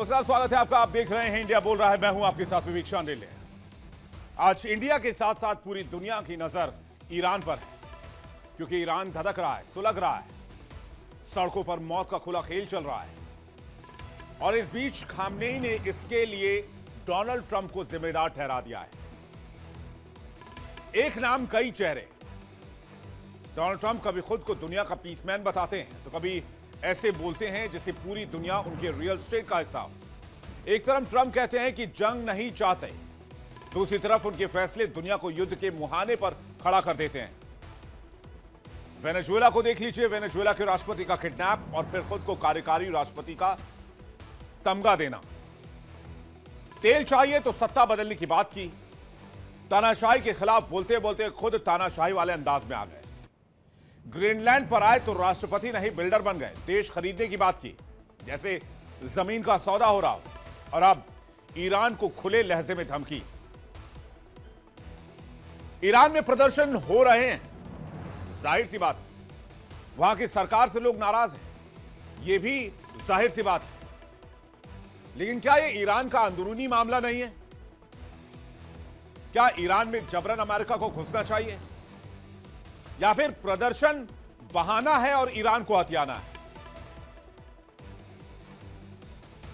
नमस्कार, स्वागत है आपका। आप देख रहे हैं इंडिया बोल रहा है। मैं हूं आपके साथ विवेक शांडिल्य। आज इंडिया के साथ साथ पूरी दुनिया की नजर ईरान पर है, क्योंकि ईरान धधक रहा है, सुलग रहा है, सड़कों पर मौत का खुला खेल चल रहा है। और इस बीच खामनेई ने इसके लिए डोनाल्ड ट्रंप को जिम्मेदार ठहरा दिया है। एक नाम कई चेहरे। डोनाल्ड ट्रंप कभी खुद को दुनिया का पीसमैन बताते हैं, तो कभी ऐसे बोलते हैं जैसे पूरी दुनिया उनके रियल एस्टेट का हिस्सा हो। एक तरफ ट्रंप कहते हैं कि जंग नहीं चाहते, दूसरी तरफ उनके फैसले दुनिया को युद्ध के मुहाने पर खड़ा कर देते हैं। वेनेजुएला को देख लीजिए, वेनेजुएला के राष्ट्रपति का किडनैप और फिर खुद को कार्यकारी राष्ट्रपति का तमगा देना। तेल चाहिए तो सत्ता बदलने की बात की, तानाशाही के खिलाफ बोलते बोलते खुद तानाशाही वाले अंदाज में आ गए। ग्रीनलैंड पर आए तो राष्ट्रपति नहीं बिल्डर बन गए, देश खरीदने की बात की जैसे जमीन का सौदा हो रहा हो। और अब ईरान को खुले लहजे में धमकी। ईरान में प्रदर्शन हो रहे हैं, जाहिर सी बात, वहां की सरकार से लोग नाराज हैं, यह भी जाहिर सी बात है। लेकिन क्या यह ईरान का अंदरूनी मामला नहीं है? क्या ईरान में जबरन अमेरिका को घुसना चाहिए, या फिर प्रदर्शन बहाना है और ईरान को हथियाना है?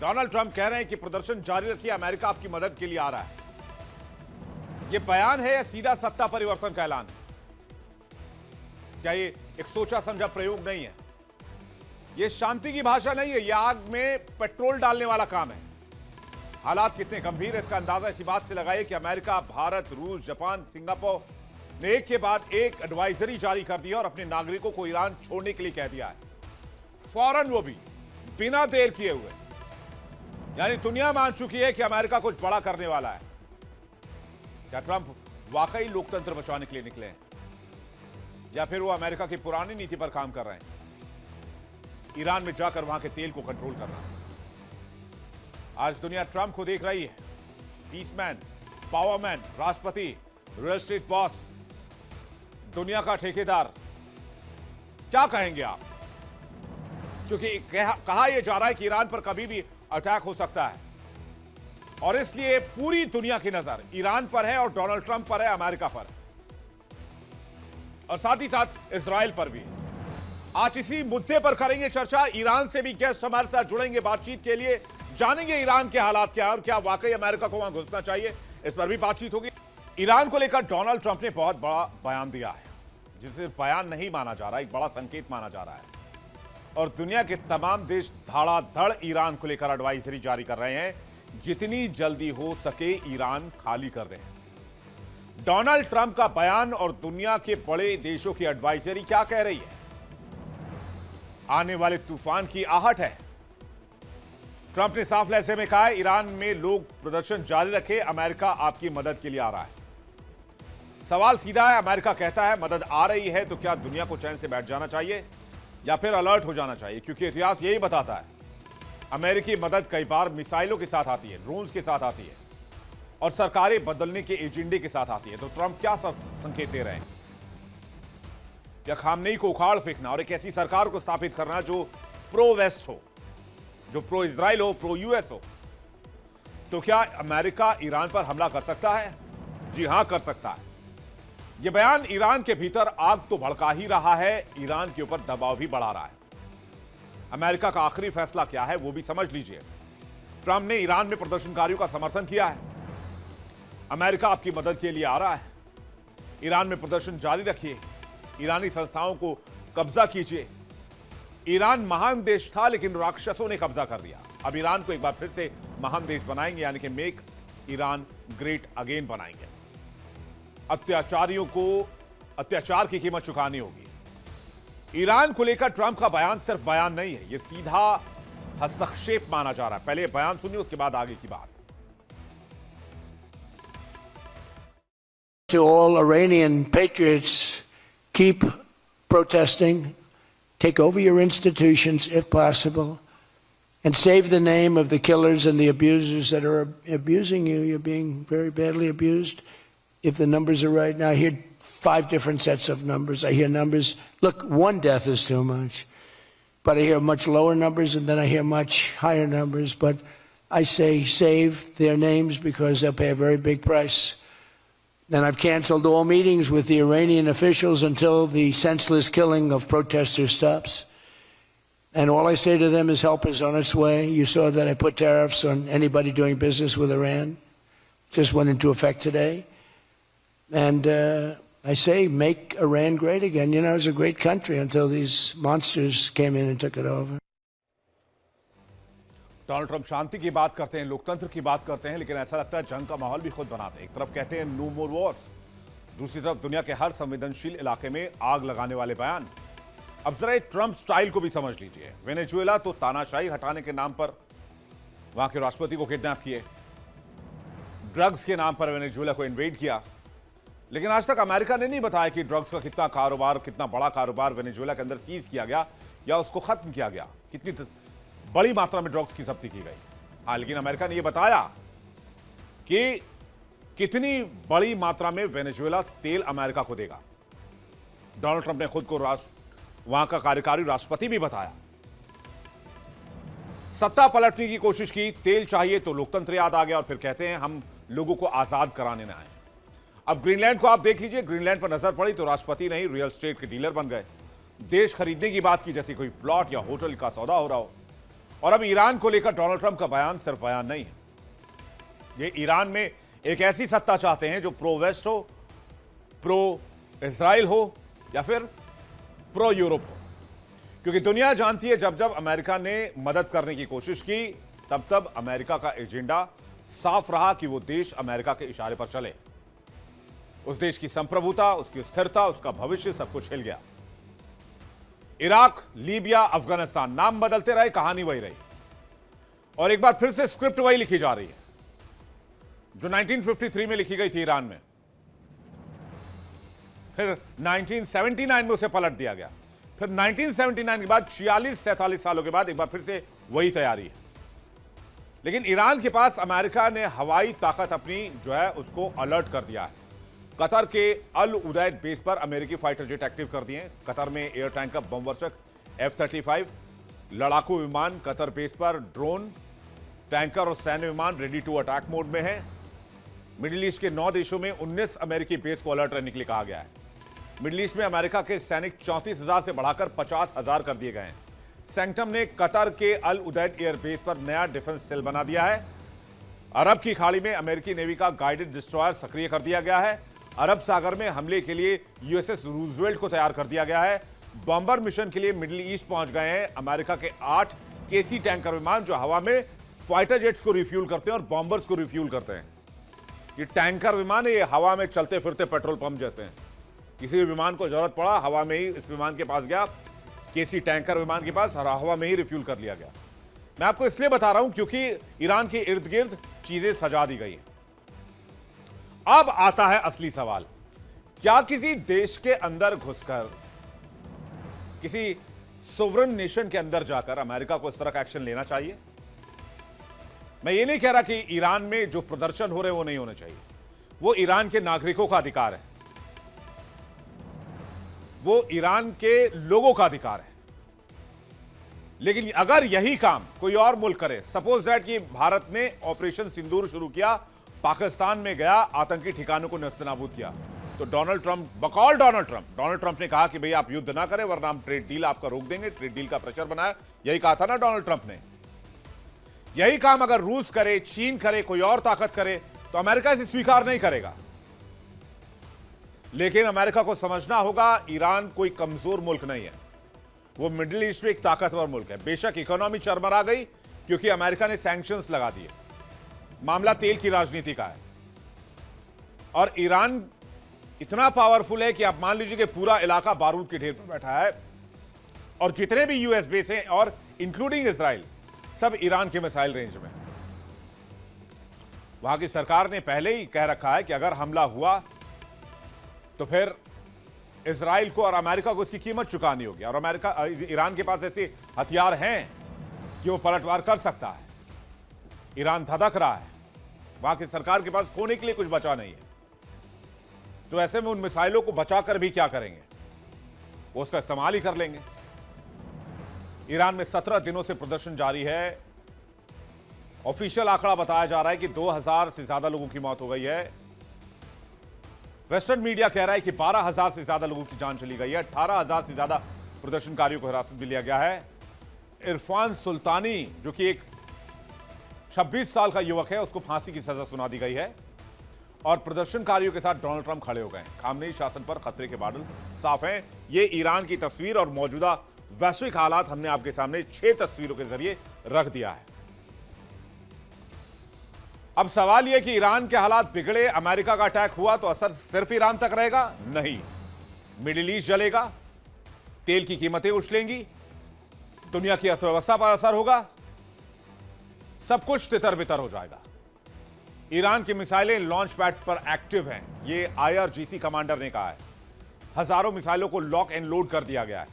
डोनाल्ड ट्रंप कह रहे हैं कि प्रदर्शन जारी रखिए, अमेरिका आपकी मदद के लिए आ रहा है। यह बयान है या सीधा सत्ता परिवर्तन का ऐलान? क्या यह एक सोचा समझा प्रयोग नहीं है? यह शांति की भाषा नहीं है, यह आग में पेट्रोल डालने वाला काम है। हालात कितने गंभीर है इसका अंदाजा इसी बात से लगाइए कि अमेरिका, भारत, रूस, जापान, सिंगापुर ने एक के बाद एक एडवाइजरी जारी कर दी और अपने नागरिकों को ईरान छोड़ने के लिए कह दिया है, फौरन, वो भी बिना देर किए हुए। यानी दुनिया मान चुकी है कि अमेरिका कुछ बड़ा करने वाला है। क्या ट्रंप वाकई लोकतंत्र बचाने के लिए निकले हैं, या फिर वो अमेरिका की पुरानी नीति पर काम कर रहे हैं, ईरान में जाकर वहां के तेल को कंट्रोल करना? आज दुनिया ट्रंप को देख रही है, पीसमैन, पावरमैन, राष्ट्रपति, रियल एस्टेट बॉस, दुनिया का ठेकेदार। क्या कहेंगे आप? क्योंकि कहा यह जा रहा है कि ईरान पर कभी भी अटैक हो सकता है, और इसलिए पूरी दुनिया की नजर ईरान पर है और डोनाल्ड ट्रंप पर है, अमेरिका पर, और साथ ही साथ इजराइल पर भी। आज इसी मुद्दे पर करेंगे चर्चा। ईरान से भी गेस्ट हमारे साथ जुड़ेंगे बातचीत के लिए, जानेंगे ईरान के हालात क्या है और क्या वाकई अमेरिका को वहां घुसना चाहिए, इस पर भी बातचीत होगी। ईरान को लेकर डोनाल्ड ट्रंप ने बहुत बड़ा बयान दिया है, जिसे बयान नहीं माना जा रहा, एक बड़ा संकेत माना जा रहा है। और दुनिया के तमाम देश धड़ाधड़ ईरान को लेकर एडवाइजरी जारी कर रहे हैं, जितनी जल्दी हो सके ईरान खाली कर दें। डोनाल्ड ट्रंप का बयान और दुनिया के बड़े देशों की एडवाइजरी क्या कह रही है? आने वाले तूफान की आहट है। ट्रंप ने साफ लहजे में कहा है, ईरान में लोग प्रदर्शन जारी रखे, अमेरिका आपकी मदद के लिए आ रहा है। सवाल सीधा है, अमेरिका कहता है मदद आ रही है, तो क्या दुनिया को चैन से बैठ जाना चाहिए या फिर अलर्ट हो जाना चाहिए? क्योंकि इतिहास यही बताता है, अमेरिकी मदद कई बार मिसाइलों के साथ आती है, ड्रोन्स के साथ आती है, और सरकारें बदलने के एजेंडे के साथ आती है। तो ट्रंप क्या संकेत दे रहे हैं? या खामनेई को उखाड़ फेंकना और एक ऐसी सरकार को स्थापित करना जो प्रो वेस्ट हो, जो प्रो इजराइल हो, प्रो यूएस हो? तो क्या अमेरिका ईरान पर हमला कर सकता है? जी हां, कर सकता है। यह बयान ईरान के भीतर आग तो भड़का ही रहा है, ईरान के ऊपर दबाव भी बढ़ा रहा है। अमेरिका का आखिरी फैसला क्या है वो भी समझ लीजिए। ट्रंप ने ईरान में प्रदर्शनकारियों का समर्थन किया है, अमेरिका आपकी मदद के लिए आ रहा है, ईरान में प्रदर्शन जारी रखिए, ईरानी संस्थाओं को कब्जा कीजिए। ईरान महान देश था, लेकिन राक्षसों ने कब्जा कर लिया। अब ईरान को एक बार फिर से महान देश बनाएंगे, यानी कि मेक ईरान ग्रेट अगेन बनाएंगे। अत्याचारियों को अत्याचार की कीमत चुकानी होगी। ईरान को लेकर ट्रंप का बयान सिर्फ बयान नहीं है, यह सीधा हस्तक्षेप माना जा रहा है। पहले बयान सुनिए, उसके बाद आगे की बात। To all Iranian patriots, keep protesting, take over your institutions if possible, and save the name of the killers and the abusers that are abusing you. You're being very badly abused. If the numbers are right now, I hear 5 different sets of numbers. I hear numbers, look, 1 death is too much. But I hear much lower numbers, and then I hear much higher numbers. But I say save their names because they'll pay a very big price. Then I've canceled all meetings with the Iranian officials until the senseless killing of protesters stops. And all I say to them is help is on its way. You saw that I put tariffs on anybody doing business with Iran. Just went into effect today. And I say make Iran great again. You know, it was a great country until these monsters came in and took it over. Donald Trump शांति की बात करते हैं, लोकतंत्र की बात करते हैं, लेकिन ऐसा लगता है जंग का माहौल भी खुद बनाते हैं। एक तरफ कहते हैं नो मोर वॉर्स, दूसरी तरफ दुनिया के हर संवेदनशील इलाके में आग लगाने वाले बयान। अब जरा ट्रंप स्टाइल को भी समझ लीजिए। वेनेजुएला तो तानाशाही हटाने के नाम पर वहां के राष्ट्रपति को किडनैप किए, ड्रग्स के नाम पर वेनेजुएला को इन्वेड किया, लेकिन आज तक अमेरिका ने नहीं बताया कि ड्रग्स का कितना कारोबार, कितना बड़ा कारोबार वेनेजुएला के अंदर सीज किया गया या उसको खत्म किया गया, कितनी बड़ी मात्रा में ड्रग्स की जब्ती की गई। हाँ, लेकिन अमेरिका ने यह बताया कि कितनी बड़ी मात्रा में वेनेजुएला तेल अमेरिका को देगा। डोनाल्ड ट्रंप ने खुद को वहां का कार्यकारी राष्ट्रपति भी बताया। सत्ता पलटने की कोशिश की, तेल चाहिए तो लोकतंत्र याद आ गया और फिर कहते हैं हम लोगों को आजाद कराने न आए। अब ग्रीनलैंड को आप देख लीजिए, ग्रीनलैंड पर नजर पड़ी तो राष्ट्रपति नहीं रियल एस्टेट के डीलर बन गए। देश खरीदने की बात की जैसे कोई प्लॉट या होटल का सौदा हो रहा हो। और अब ईरान को लेकर डोनाल्ड ट्रंप का बयान सिर्फ बयान नहीं है, ये ईरान में एक ऐसी सत्ता चाहते हैं जो प्रो वेस्ट हो, प्रो इजराइल हो या फिर प्रो यूरोप हो। क्योंकि दुनिया जानती है जब जब अमेरिका ने मदद करने की कोशिश की तब तब अमेरिका का एजेंडा साफ रहा कि वो देश अमेरिका के इशारे पर चले। उस देश की संप्रभुता, उसकी स्थिरता, उसका भविष्य सब कुछ हिल गया। इराक, लीबिया, अफगानिस्तान, नाम बदलते रहे, कहानी वही रही। और एक बार फिर से स्क्रिप्ट वही लिखी जा रही है जो 1953 में लिखी गई थी ईरान में, फिर 1979 में उसे पलट दिया गया, फिर 1979 के बाद 46-47 सालों के बाद एक बार फिर से वही तैयारी है। लेकिन ईरान के पास अमेरिका ने हवाई ताकत अपनी जो है उसको अलर्ट कर दिया है। कतर के अल उदैद बेस पर अमेरिकी फाइटर जेट एक्टिव कर दिए हैं। कतर में एयर टैंकर, बमवर्षक F-35, लड़ाकू विमान कतर बेस पर, ड्रोन, टैंकर और सैन्य विमान रेडी टू अटैक मोड में है। मिडिल ईस्ट के 9 देशों में 19 अमेरिकी बेस को अलर्ट रहने के लिए कहा गया है। मिडिल ईस्ट में अमेरिका के सैनिक 34,000 से बढ़ाकर 50,000 कर दिए गए हैं। सेंटम ने कतर के अल उदैद एयर बेस पर नया डिफेंस सेल बना दिया है। अरब की खाड़ी में अमेरिकी नेवी का गाइडेड डिस्ट्रॉयर सक्रिय कर दिया गया है। अरब सागर में हमले के लिए यूएसएस रूजवेल्ट को तैयार कर दिया गया है। बॉम्बर मिशन के लिए मिडिल ईस्ट पहुंच गए हैं अमेरिका के 8 केसी टैंकर विमान जो हवा में फाइटर जेट्स को रिफ्यूल करते हैं और बॉम्बर्स को रिफ्यूल करते हैं। ये टैंकर विमान है, ये हवा में चलते फिरते पेट्रोल पंप जैसे हैं। किसी भी विमान को जरूरत पड़ा, हवा में ही इस विमान के पास गया, केसी टैंकर विमान के पास, और हवा में ही रिफ्यूल कर लिया गया। मैं आपको इसलिए बता रहा हूं क्योंकि ईरान के इर्द गिर्द चीजें सजा दी गई हैं। अब आता है असली सवाल, क्या किसी देश के अंदर घुसकर, किसी सोवरेन नेशन के अंदर जाकर अमेरिका को इस तरह का एक्शन लेना चाहिए? मैं ये नहीं कह रहा कि ईरान में जो प्रदर्शन हो रहे वो नहीं होने चाहिए, वो ईरान के नागरिकों का अधिकार है, वो ईरान के लोगों का अधिकार है। लेकिन अगर यही काम कोई और मुल्क करे, सपोज दैट कि भारत ने ऑपरेशन सिंदूर शुरू किया, पाकिस्तान में गया, आतंकी ठिकानों को नस्तनाबूद किया, तो डोनाल्ड ट्रंप, बकौल डोनाल्ड ट्रंप ने कहा कि भाई आप युद्ध ना करें वरना हम ट्रेड डील आपका रोक देंगे, ट्रेड डील का प्रेशर बनाया। यही कहा था ना डोनाल्ड ट्रंप ने। यही काम अगर रूस करे, चीन करे, कोई और ताकत करे तो अमेरिका इसे स्वीकार नहीं करेगा। लेकिन अमेरिका को समझना होगा ईरान कोई कमजोर मुल्क नहीं है, वो मिडिल ईस्ट में एक ताकतवर मुल्क है। बेशक इकोनॉमी चरमरा गई क्योंकि अमेरिका ने सैंक्शंस लगा दिए, मामला तेल की राजनीति का है। और ईरान इतना पावरफुल है कि आप मान लीजिए कि पूरा इलाका बारूद के ढेर पर बैठा है और जितने भी यूएस बेस हैं और इंक्लूडिंग इजराइल, सब ईरान के मिसाइल रेंज में। वहां की सरकार ने पहले ही कह रखा है कि अगर हमला हुआ तो फिर इजराइल को और अमेरिका को इसकी कीमत चुकानी होगी। और ईरान के पास ऐसे हथियार हैं कि वो पलटवार कर सकता है। ईरान धधक रहा है, वहां की सरकार के पास खोने के लिए कुछ बचा नहीं है। तो ऐसे में उन मिसाइलों को बचाकर भी क्या करेंगे, वो उसका इस्तेमाल ही कर लेंगे। ईरान में 17 दिनों से प्रदर्शन जारी है ऑफिशियल आंकड़ा बताया जा रहा है कि 2000 से ज्यादा लोगों की मौत हो गई है। वेस्टर्न मीडिया कह रहा है कि 12,000 से ज्यादा लोगों की जान चली गई है। 18,000 से ज्यादा प्रदर्शनकारियों को हिरासत में लिया गया है। इरफान सुल्तानी जो कि एक 26 साल का युवक है, उसको फांसी की सजा सुना दी गई है और प्रदर्शनकारियों के साथ डोनाल्ड ट्रंप खड़े हो गए हैं। खामनेई शासन पर खतरे के बादल साफ हैं। ये ईरान की तस्वीर और मौजूदा वैश्विक हालात हमने आपके सामने 6 तस्वीरों के जरिए रख दिया है। अब सवाल यह कि ईरान के हालात बिगड़े, अमेरिका का अटैक हुआ तो असर सिर्फ ईरान तक रहेगा? नहीं, मिडिल ईस्ट जलेगा, तेल की कीमतें उछलेंगी, दुनिया की अर्थव्यवस्था पर असर होगा, सब कुछ तितर बितर हो जाएगा। ईरान की मिसाइलें लॉन्च पैड पर एक्टिव हैं, यह IRGC कमांडर ने कहा है। हजारों मिसाइलों को लॉक एंड लोड कर दिया गया है।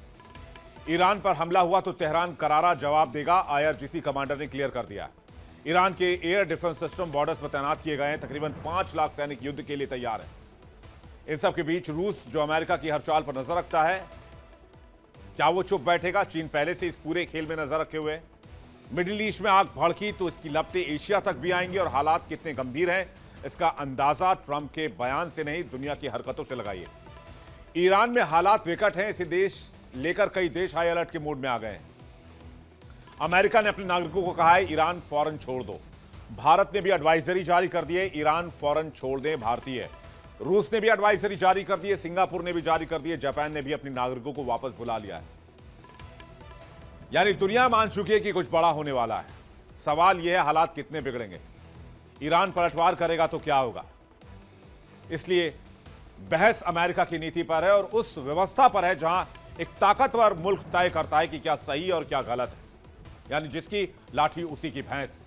ईरान पर हमला हुआ तो तेहरान करारा जवाब देगा, IRGC कमांडर ने क्लियर कर दिया है। ईरान के एयर डिफेंस सिस्टम बॉर्डर्स पर तैनात किए गए हैं। तकरीबन 5 लाख सैनिक युद्ध के लिए तैयार हैं। इन सब के बीच रूस जो अमेरिका की हर चाल पर नजर रखता है, क्या वो चुप बैठेगा? चीन पहले से इस पूरे खेल में नजर रखे हुए है। मिडिल ईस्ट में आग भड़की तो इसकी लपटें एशिया तक भी आएंगी और हालात कितने गंभीर हैं इसका अंदाजा ट्रंप के बयान से नहीं, दुनिया की हरकतों से लगाइए। ईरान में हालात विकट हैं, इसे देश लेकर कई देश हाई अलर्ट के मोड में आ गए हैं। अमेरिका ने अपने नागरिकों को कहा है ईरान फौरन छोड़ दो। भारत ने भी एडवाइजरी जारी कर दी है, ईरान फौरन छोड़ दें भारतीय। रूस ने भी एडवाइजरी जारी कर दी है, सिंगापुर ने भी जारी कर दी है, जापान ने भी अपने नागरिकों को वापस बुला लिया है। यानी दुनिया मान चुकी है कि कुछ बड़ा होने वाला है। सवाल यह है हालात कितने बिगड़ेंगे, ईरान पलटवार करेगा तो क्या होगा। इसलिए बहस अमेरिका की नीति पर है और उस व्यवस्था पर है जहां एक ताकतवर मुल्क तय करता है कि क्या सही और क्या गलत है, यानी जिसकी लाठी उसी की भैंस।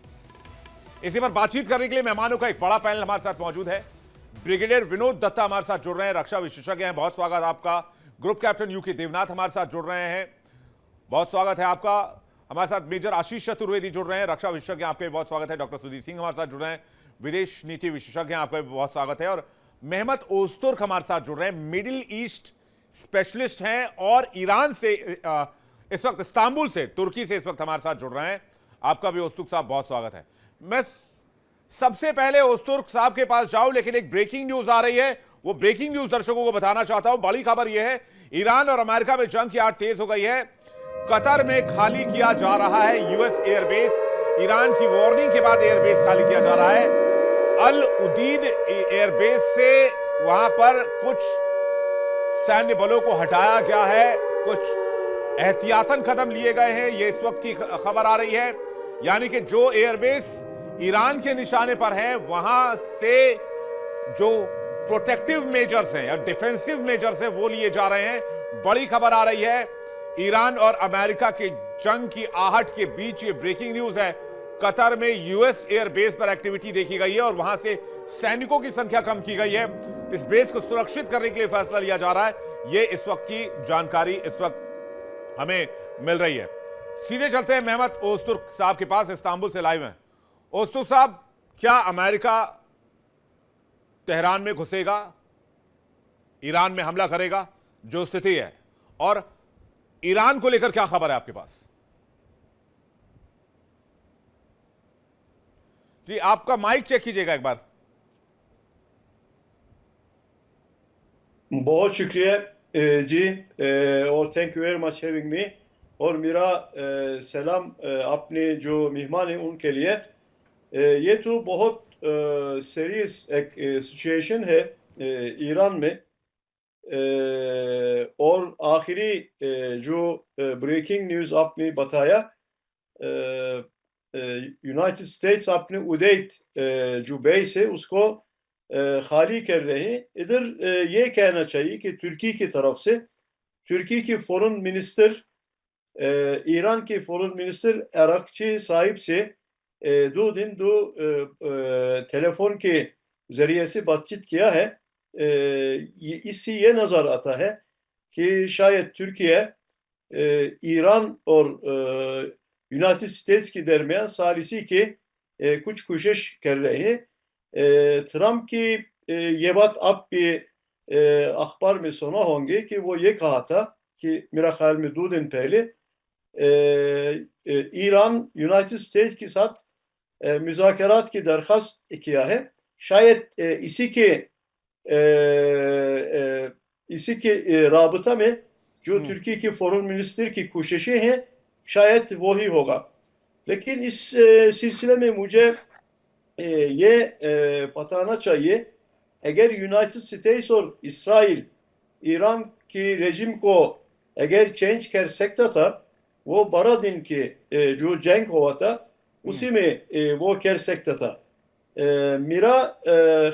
इसी पर बातचीत करने के लिए मेहमानों का एक बड़ा पैनल हमारे साथ मौजूद है। ब्रिगेडियर विनोद दत्ता हमारे साथ जुड़ रहे हैं, रक्षा विशेषज्ञ हैं, बहुत स्वागत आपका। ग्रुप कैप्टन UK देवनाथ हमारे साथ जुड़ रहे हैं, बहुत स्वागत है आपका। हमारे साथ मेजर आशीष चतुर्वेदी जुड़ रहे हैं, रक्षा विशेषज्ञ, आपका भी बहुत स्वागत है। डॉक्टर सुधीर सिंह हमारे साथ जुड़ रहे हैं, विदेश नीति विशेषज्ञ, आपका भी बहुत स्वागत है। और मेहमत ओस्तुर्क हमारे साथ जुड़ रहे हैं, मिडिल ईस्ट स्पेशलिस्ट हैं और ईरान से इस वक्त इस्तांबुल से, तुर्की से इस वक्त हमारे साथ जुड़ रहे हैं। आपका भी ओस्तुर्क साहब बहुत स्वागत है। मैं सबसे पहले ओस्तुर्क साहब के पास जाऊं, लेकिन एक ब्रेकिंग न्यूज आ रही है, वो ब्रेकिंग न्यूज दर्शकों को बताना चाहता हूं। बड़ी खबर यह है ईरान और अमेरिका में जंग की आग तेज हो गई है। कतर में खाली किया जा रहा है US एयरबेस। ईरान की वार्निंग के बाद एयरबेस खाली किया जा रहा है। अल उदीद एयरबेस से वहां पर कुछ सैन्य बलों को हटाया गया है, कुछ एहतियातन कदम लिए गए हैं, यह इस वक्त की खबर आ रही है। यानी कि जो एयरबेस ईरान के निशाने पर है वहां से जो प्रोटेक्टिव मेजर्स हैं या डिफेंसिव मेजर्स हैं वो लिए जा रहे हैं। बड़ी खबर आ रही है, ईरान और अमेरिका के जंग की आहट के बीच ये ब्रेकिंग न्यूज है। कतर में US एयरबेस पर एक्टिविटी देखी गई है और वहां से सैनिकों की संख्या कम की गई है। इस बेस को सुरक्षित करने के लिए फैसला लिया जा रहा है। ये इस वक्त की जानकारी इस वक्त हमें मिल रही है। सीधे चलते हैं मेहमत ओस्तुर्क साहब के पास, इस्तांबुल से लाइव हैं। ओस्तुर्क साहब, क्या अमेरिका तेहरान में घुसेगा, ईरान में हमला करेगा, जो स्थिति है, और ईरान को लेकर क्या खबर है आपके पास? जी आपका माइक चेक कीजिएगा एक बार। बहुत शुक्रिया जी, और thank you very much having me. और मेरा सलाम अपने जो मेहमान हैं उनके लिए। ये तो बहुत सीरियस एक सिचुएशन है ईरान में। और आखिरी जो ब्रेकिंग न्यूज़ आपने बताया, यूनाइटेड स्टेट्स अपने उदेद जो बेस है उसको खाली कर रहे हैं। इधर ये कहना चाहिए कि तुर्की की तरफ से, तुर्की की फॉरेन मिनिस्टर, ईरान के फॉरेन मिनिस्टर अराक्ची साहिब से 2 दिन टेलीफोन के जरिए से बातचीत किया है। इससे ये नज़र आता है कि शायद तुर्की ईरान और यूनाइटेड स्टेट्स के दरमियान सालिसी के कुछ कोशिश कर रहे हैं। ट्रम्प की ये बात आप भी अखबार में सुना होंगे कि वो ये कहा था कि मेरा ख्याल में 2 दिन पहले ईरान यूनाइटेड स्टेट्स के साथ मुज़ाकरात की दरख्वास्त किया है। शायद इसी के राबता में जो तुर्की के फॉरेन मिनिस्टर की कोशिशें हैं, शायद वो ही होगा। लेकिन इस सिलसिले में मुझे ये बताना चाहिए, अगर यूनाइटेड स्टेट्स और इसराइल ईरान की रेजिम को अगर चेंज कर सकता था, वो 12 दिन के जो जंग हुआ था उसी में वो कर सकता था। मेरा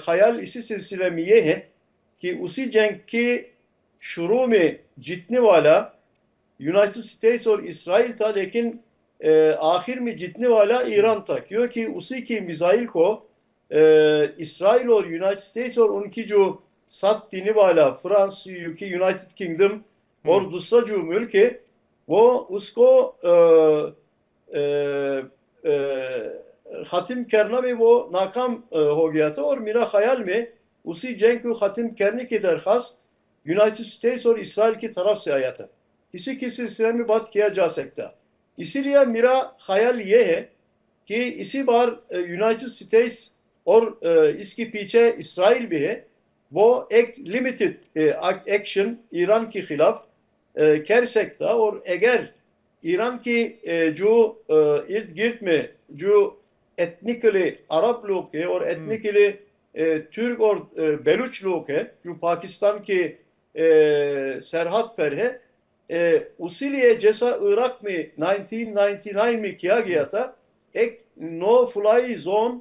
ख्याल इसी सिलसिले में ये है कि उसी जंग के शुरू में जीतने वाला यूनाइटेड स्टेट्स और इसराइल था, लेकिन आखिर में जीतने वाला ईरान था, क्योंकि उसी की मिसाइल को इसराइल और यूनाइटेड स्टेट्स और उनकी जो साथ देने वाला फ्रांस, यूके, यूनाइटेड किंगडम और दूसरा जो मुल्क है, वो उसको ख़त्म करने में वो नाकाम हो गया था। और मेरा ख्याल में उसी जंग को ख़त्म करने की दरख्वास्त यूनाइटेड स्टेट्स और इसराइल की तरफ से आया था। इसी के सिलसिले में बात किया जा सकता। इसीलिए मेरा ख्याल ये है कि इसी बार यूनाइटेड स्टेट्स और इसके पीछे इसराइल भी है, वो एक लिमिटेड एक्शन ईरान के खिलाफ कर सकता। और अगर ईरान की जो इर्द गिर्द में जो एथनिकली अरब लोग हैं और एथनिकली तुर्क और बलूच लोग हैं जो पाकिस्तान के सरहद पर है, उसी लिए जैसा इराक में 1999 में किया गया था, एक नो फ्लाई जोन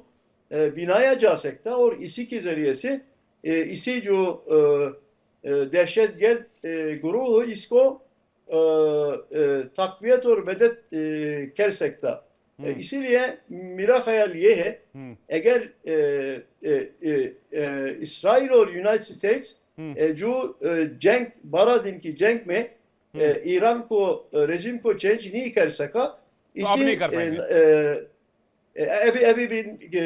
बनाया जा सकता। और इसी के जरिए से इसी जो दहशतगर्द गुरूह इसको तकवीत और मदद कर सकता। इसीलिए मेरा ख्याल ये है, अगर इसराइल और यूनाइटेड स्टेट्स जो जंग 12 दिन की जंग में ईरान को रेजिम को चेंज नहीं कर सका, तो अब नहीं कर पाएंगे, अभी भी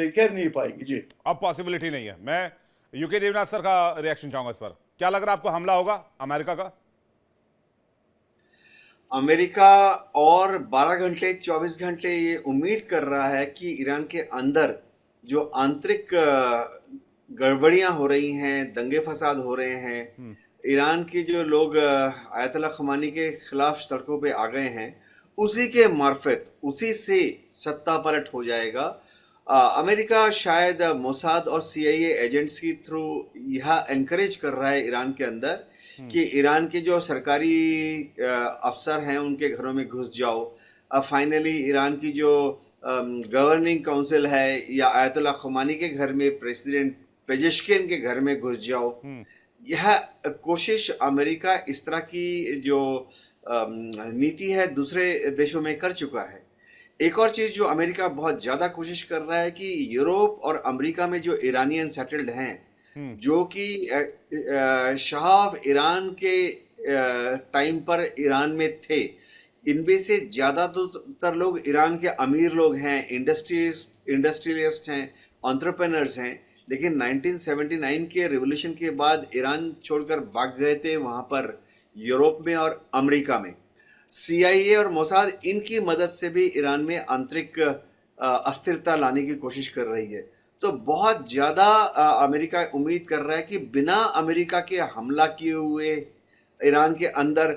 कर नहीं पाएंगे जी। अब पॉसिबिलिटी नहीं है। मैं यूके देवनाथ सर का रिएक्शन चाहूंगा इस पर। क्या लग रहा है आपको, हमला होगा अमेरिका का? अमेरिका और 12 घंटे 24 घंटे ये उम्मीद कर रहा है कि ईरान के अंदर जो आंतरिक गड़बड़ियां हो रही हैं, दंगे फसाद हो रहे हैं, ईरान के जो लोग आयतुल्लाह खमेनी के खिलाफ सड़कों पे आ गए हैं, उसी के मार्फत, उसी से सत्ता पलट हो जाएगा। अमेरिका शायद मोसाद और CIA एजेंट्स के थ्रू यह एनकरेज कर रहा है ईरान के अंदर कि ईरान के जो सरकारी अफसर हैं उनके घरों में घुस जाओ। फाइनली ईरान की जो गवर्निंग काउंसिल है या आयतुल्लाह खमेनी के घर में प्रेसिडेंट पेजेश्किन के घर में घुस जाओ। यह कोशिश अमेरिका इस तरह की जो नीति है दूसरे देशों में कर चुका है। एक और चीज जो अमेरिका बहुत ज्यादा कोशिश कर रहा है कि यूरोप और अमेरिका में जो ईरानियन सेटल्ड हैं, जो कि शाह ईरान के टाइम पर ईरान में थे, इनमें से ज्यादातर लोग ईरान के अमीर लोग हैं, इंडस्ट्रियलिस्ट हैं, एंटरप्रेन्योर्स हैं, लेकिन 1979 के रिवॉल्यूशन के बाद ईरान छोड़कर भाग गए थे वहां पर यूरोप में और अमेरिका में। CIA और मोसाद इनकी मदद से भी ईरान में आंतरिक अस्थिरता लाने की कोशिश कर रही है। तो बहुत ज्यादा अमेरिका उम्मीद कर रहा है कि बिना अमेरिका के हमला किए हुए ईरान के अंदर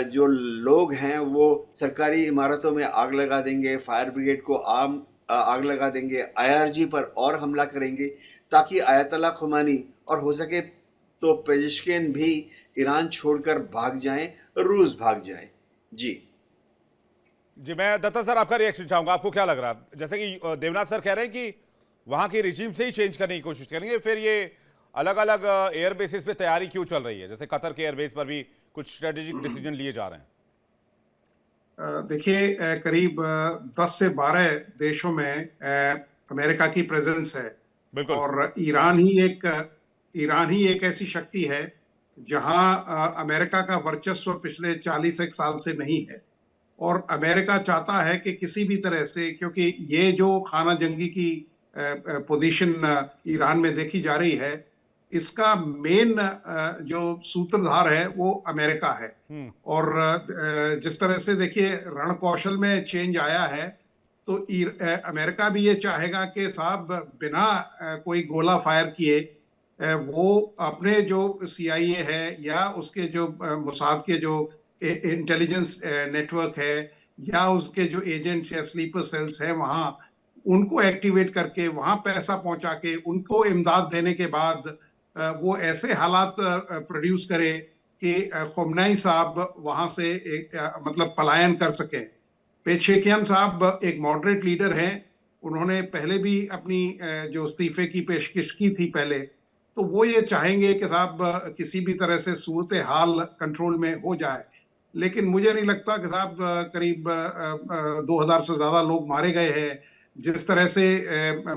जो लोग हैं वो सरकारी इमारतों में आग लगा देंगे, फायर ब्रिगेड को आग लगा देंगे, IRG पर और हमला करेंगे, ताकि आयतुल्लाह खमेनी और हो सके तो पेजेश्किन भी ईरान छोड़कर भाग जाएं, रूस भाग जाएं। जी जी, मैं दत्ता सर आपका रिएक्शन चाहूंगा। आपको क्या लग रहा है? जैसे कि देवनाथ सर कह रहे हैं कि वहां की रिजीम से ही चेंज करने की कोशिश करेंगे, फिर ये अलग अलग एयर बेसिस पे तैयारी क्यों चल रही है? जैसे कतर के एयरबेस पर भी कुछ स्ट्रेटेजिक डिसीजन लिए जा रहे हैं। देखिए, करीब 10 से 12 देशों में अमेरिका की प्रेजेंस है। बिल्कुल। और ईरान ही एक ऐसी शक्ति है जहां अमेरिका का वर्चस्व पिछले 40 साल से नहीं है। और अमेरिका चाहता है कि किसी भी तरह से, क्योंकि ये जो खाना जंगी की पोजीशन ईरान में देखी जा रही है, इसका मेन जो सूत्रधार है वो अमेरिका है। और जिस तरह से देखिए रण कौशल में चेंज आया है, तो अमेरिका भी ये चाहेगा कि साहब बिना कोई गोला फायर किए वो अपने जो CIA है या उसके जो मोसाद के जो इंटेलिजेंस नेटवर्क है या उसके जो एजेंट्स या स्लीपर सेल्स है वहां उनको एक्टिवेट करके वहां पैसा पहुंचा के उनको इमदाद देने के बाद वो ऐसे हालात प्रोड्यूस करे कि खुमनई साहब वहां से मतलब पलायन कर सकें। पेशेकियन साहब एक मॉडरेट लीडर हैं, उन्होंने पहले भी अपनी जो इस्तीफे की पेशकश की थी पहले, तो वो ये चाहेंगे कि साहब किसी भी तरह से सूरत हाल कंट्रोल में हो जाए। लेकिन मुझे नहीं लगता कि साहब करीब 2000 से ज्यादा लोग मारे गए हैं, जिस तरह से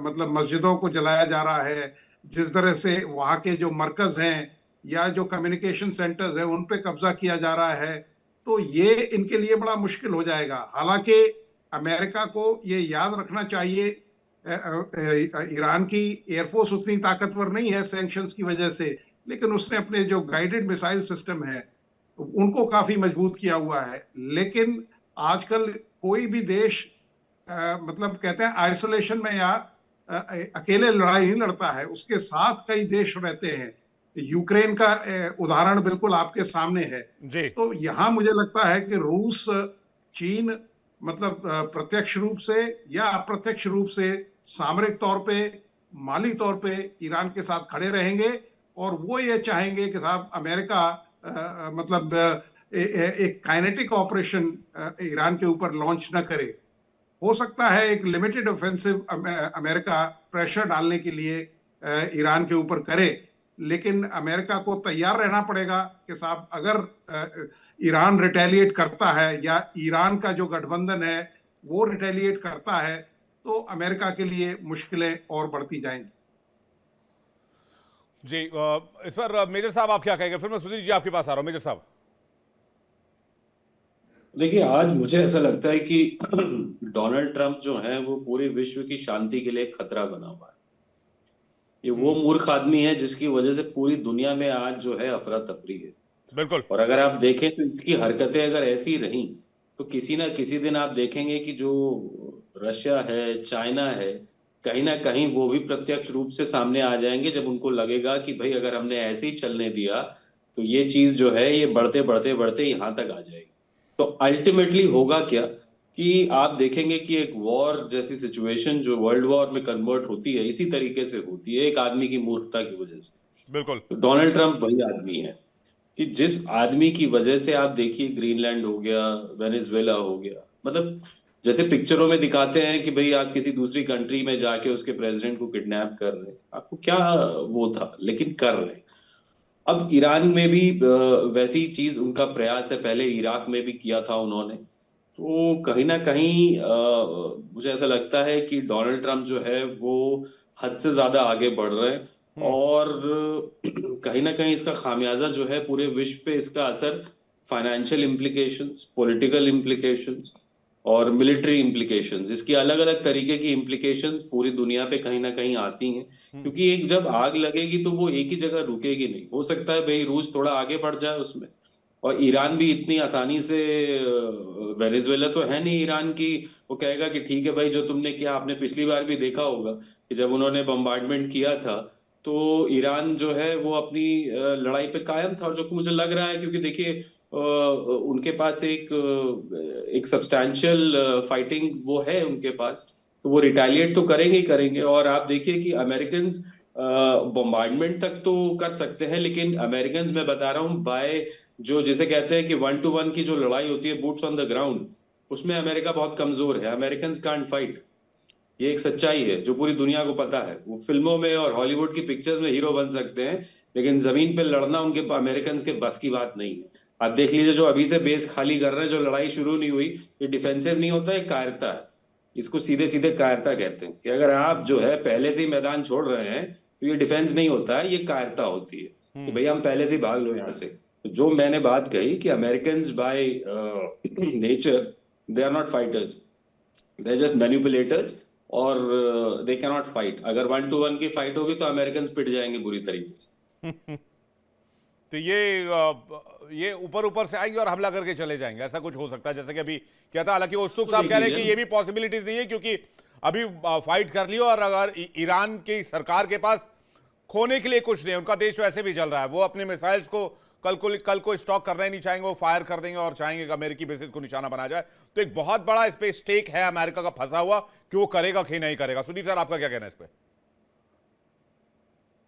मतलब मस्जिदों को जलाया जा रहा है, जिस तरह से वहाँ के जो मरकज हैं या जो कम्युनिकेशन सेंटर्स हैं उन पे कब्जा किया जा रहा है, तो ये इनके लिए बड़ा मुश्किल हो जाएगा। हालांकि अमेरिका को ये याद रखना चाहिए, ईरान की एयरफोर्स उतनी ताकतवर नहीं है सैंक्शंस की वजह से, लेकिन उसने अपने जो गाइडेड मिसाइल सिस्टम है उनको काफी मजबूत किया हुआ है। लेकिन आजकल कोई भी देश मतलब कहते हैं आइसोलेशन में या अकेले लड़ाई नहीं लड़ता है, उसके साथ कई देश रहते हैं। यूक्रेन का उदाहरण बिल्कुल आपके सामने है जी। तो यहाँ मुझे लगता है कि रूस, चीन मतलब प्रत्यक्ष रूप से या अप्रत्यक्ष रूप से सामरिक तौर पे, माली तौर पे ईरान के साथ खड़े रहेंगे और वो ये चाहेंगे कि साहब अमेरिका मतलब एक काइनेटिक ऑपरेशन ईरान के ऊपर लॉन्च न करे। हो सकता है एक लिमिटेड ऑफेंसिव अमेरिका प्रेशर डालने के लिए ईरान के ऊपर करे, लेकिन अमेरिका को तैयार रहना पड़ेगा कि साहब अगर ईरान रिटेलिएट करता है या ईरान का जो गठबंधन है वो रिटेलिएट करता है तो अमेरिका के लिए मुश्किलें और बढ़ती जाएंगी। जी, इस पर मेजर साहब आप क्या कहेंगे? फिर मैं सुधीर जी आपके पास आ रहा हूं। मेजर साहब, देखिए, आज मुझे ऐसा लगता है कि डोनाल्ड ट्रंप जो है वो पूरे विश्व की शांति के लिए एक खतरा बना हुआ है। ये वो मूर्ख आदमी है जिसकी वजह से पूरी दुनिया में आज जो है अफरा तफरी है। बिल्कुल। और अगर आप देखें तो इसकी हरकतें अगर ऐसी रहीं तो किसी ना किसी दिन आप देखेंगे कि जो रशिया है, चाइना है, कहीं ना कहीं वो भी प्रत्यक्ष रूप से सामने आ जाएंगे जब उनको लगेगा कि भाई अगर हमने ऐसे ही चलने दिया तो ये चीज जो है ये बढ़ते बढ़ते बढ़ते यहाँ तक आ जाएगी। तो अल्टीमेटली होगा क्या कि आप देखेंगे कि एक वॉर जैसी सिचुएशन जो वर्ल्ड वॉर में कन्वर्ट होती है इसी तरीके से होती है, एक आदमी की मूर्खता की वजह से। बिल्कुल। तो डोनाल्ड ट्रंप वही आदमी है कि जिस आदमी की वजह से आप देखिए ग्रीनलैंड हो गया, वेनेजुएला हो गया, मतलब जैसे पिक्चरों में दिखाते हैं कि भाई आप किसी दूसरी कंट्री में जाके उसके प्रेसिडेंट को किडनैप कर रहे हैं, आपको क्या वो था, लेकिन कर रहे हैं। अब ईरान में भी वैसी चीज उनका प्रयास है, पहले इराक में भी किया था उन्होंने। तो कहीं ना कहीं मुझे ऐसा लगता है कि डोनाल्ड ट्रंप जो है वो हद से ज्यादा आगे बढ़ रहे हैं और कहीं ना कहीं इसका खामियाजा जो है पूरे विश्व पे इसका असर फाइनेंशियल इम्प्लीकेशंस, पॉलिटिकल इम्प्लीकेशंस और मिलिट्री इम्प्लीकेशंस, इसकी अलग अलग तरीके की इम्प्लीकेशंस पूरी दुनिया पे कहीं ना कहीं आती हैं। क्योंकि एक जब आग लगेगी तो वो एक ही जगह रुकेगी नहीं। हो सकता है भाई रूस थोड़ा आगे बढ़ जाए उसमें, और ईरान भी इतनी आसानी से, वेनेजुएला तो है नहीं ईरान की, वो कहेगा कि ठीक है भाई जो तुमने किया। आपने पिछली बार भी देखा होगा कि जब उन्होंने बम्बार्डमेंट किया था तो ईरान जो है वो अपनी लड़ाई पे कायम था। और जो मुझे लग रहा है क्योंकि देखिए उनके पास एक सब्सटैंशियल फाइटिंग वो है उनके पास, तो वो रिटेलिएट तो करेंगे ही करेंगे। और आप देखिए कि अमेरिकन बम्बार्डमेंट तक तो कर सकते हैं, लेकिन अमेरिकन मैं बता रहा हूँ बाय जो जिसे कहते हैं कि 1 to 1 की जो लड़ाई होती है बूट्स ऑन द ग्राउंड, उसमें अमेरिका बहुत कमजोर है। अमेरिकन कांट फाइट, ये एक सच्चाई है जो पूरी दुनिया को पता है। वो फिल्मों में और हॉलीवुड की पिक्चर्स में हीरो बन सकते हैं, लेकिन जमीन पे लड़ना उनके अमेरिकन के बस की बात नहीं है। आप देख लीजिए जो अभी से बेस खाली कर रहे हैं, जो लड़ाई शुरू नहीं हुई, ये डिफेंसिव नहीं होता, ये कायरता है। इसको सीधे सीधे कायरता कहते हैं कि अगर आप जो है पहले से ही मैदान छोड़ रहे हैं तो ये डिफेंस नहीं होता है, ये कायरता होती है कि भैया हम पहले से ही भाग लो यहाँ से। तो जो मैंने बात कही कि American by nature they are not fighters, they are just manipulators और दे कैन नॉट फाइट। अगर 1 to 1 की फाइट होगी तो अमेरिकन पिट जाएंगे बुरी तरीके से। तो ये ऊपर ऊपर से आएंगे और हमला करके चले जाएंगे, ऐसा कुछ हो सकता है जैसे कि अभी क्या था। हालांकि उस्तुक साहब कह रहे हैं कि ये भी पॉसिबिलिटीज नहीं है, क्योंकि अभी फाइट कर लियो और अगर ईरान की सरकार के पास खोने के लिए कुछ नहीं है, उनका देश वैसे भी चल रहा है, वो अपने मिसाइल्स को कल को स्टॉक करना ही नहीं चाहेंगे, वो फायर कर देंगे और चाहेंगे कि अमेरिकी बेसिस को निशाना बना जाए। तो एक बहुत बड़ा इस पे स्टेक है अमेरिका का फंसा हुआ कि वो करेगा कि नहीं करेगा। सुधीर सर, आपका क्या कहना है इस पे?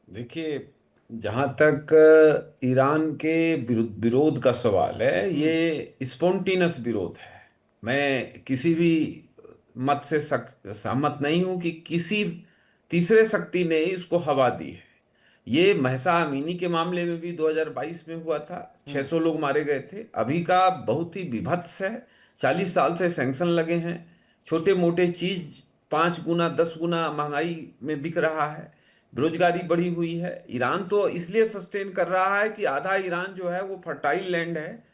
देखिए, जहां तक ईरान के विरोध का सवाल है, ये स्पॉन्टेनियस विरोध है। मैं किसी भी मत से सहमत नहीं हूं कि किसी तीसरे शक्ति ने ही इसको हवा दी है। ये महसा अमीनी के मामले में भी 2022 में हुआ था, 600 लोग मारे गए थे। अभी का बहुत ही विभत्स है, 40 साल से सैंक्शन लगे हैं, छोटे मोटे चीज 5 गुना 10 गुना महंगाई में बिक रहा है, बेरोजगारी बढ़ी हुई है। ईरान तो इसलिए सस्टेन कर रहा है कि आधा ईरान जो है वो फर्टाइल लैंड है,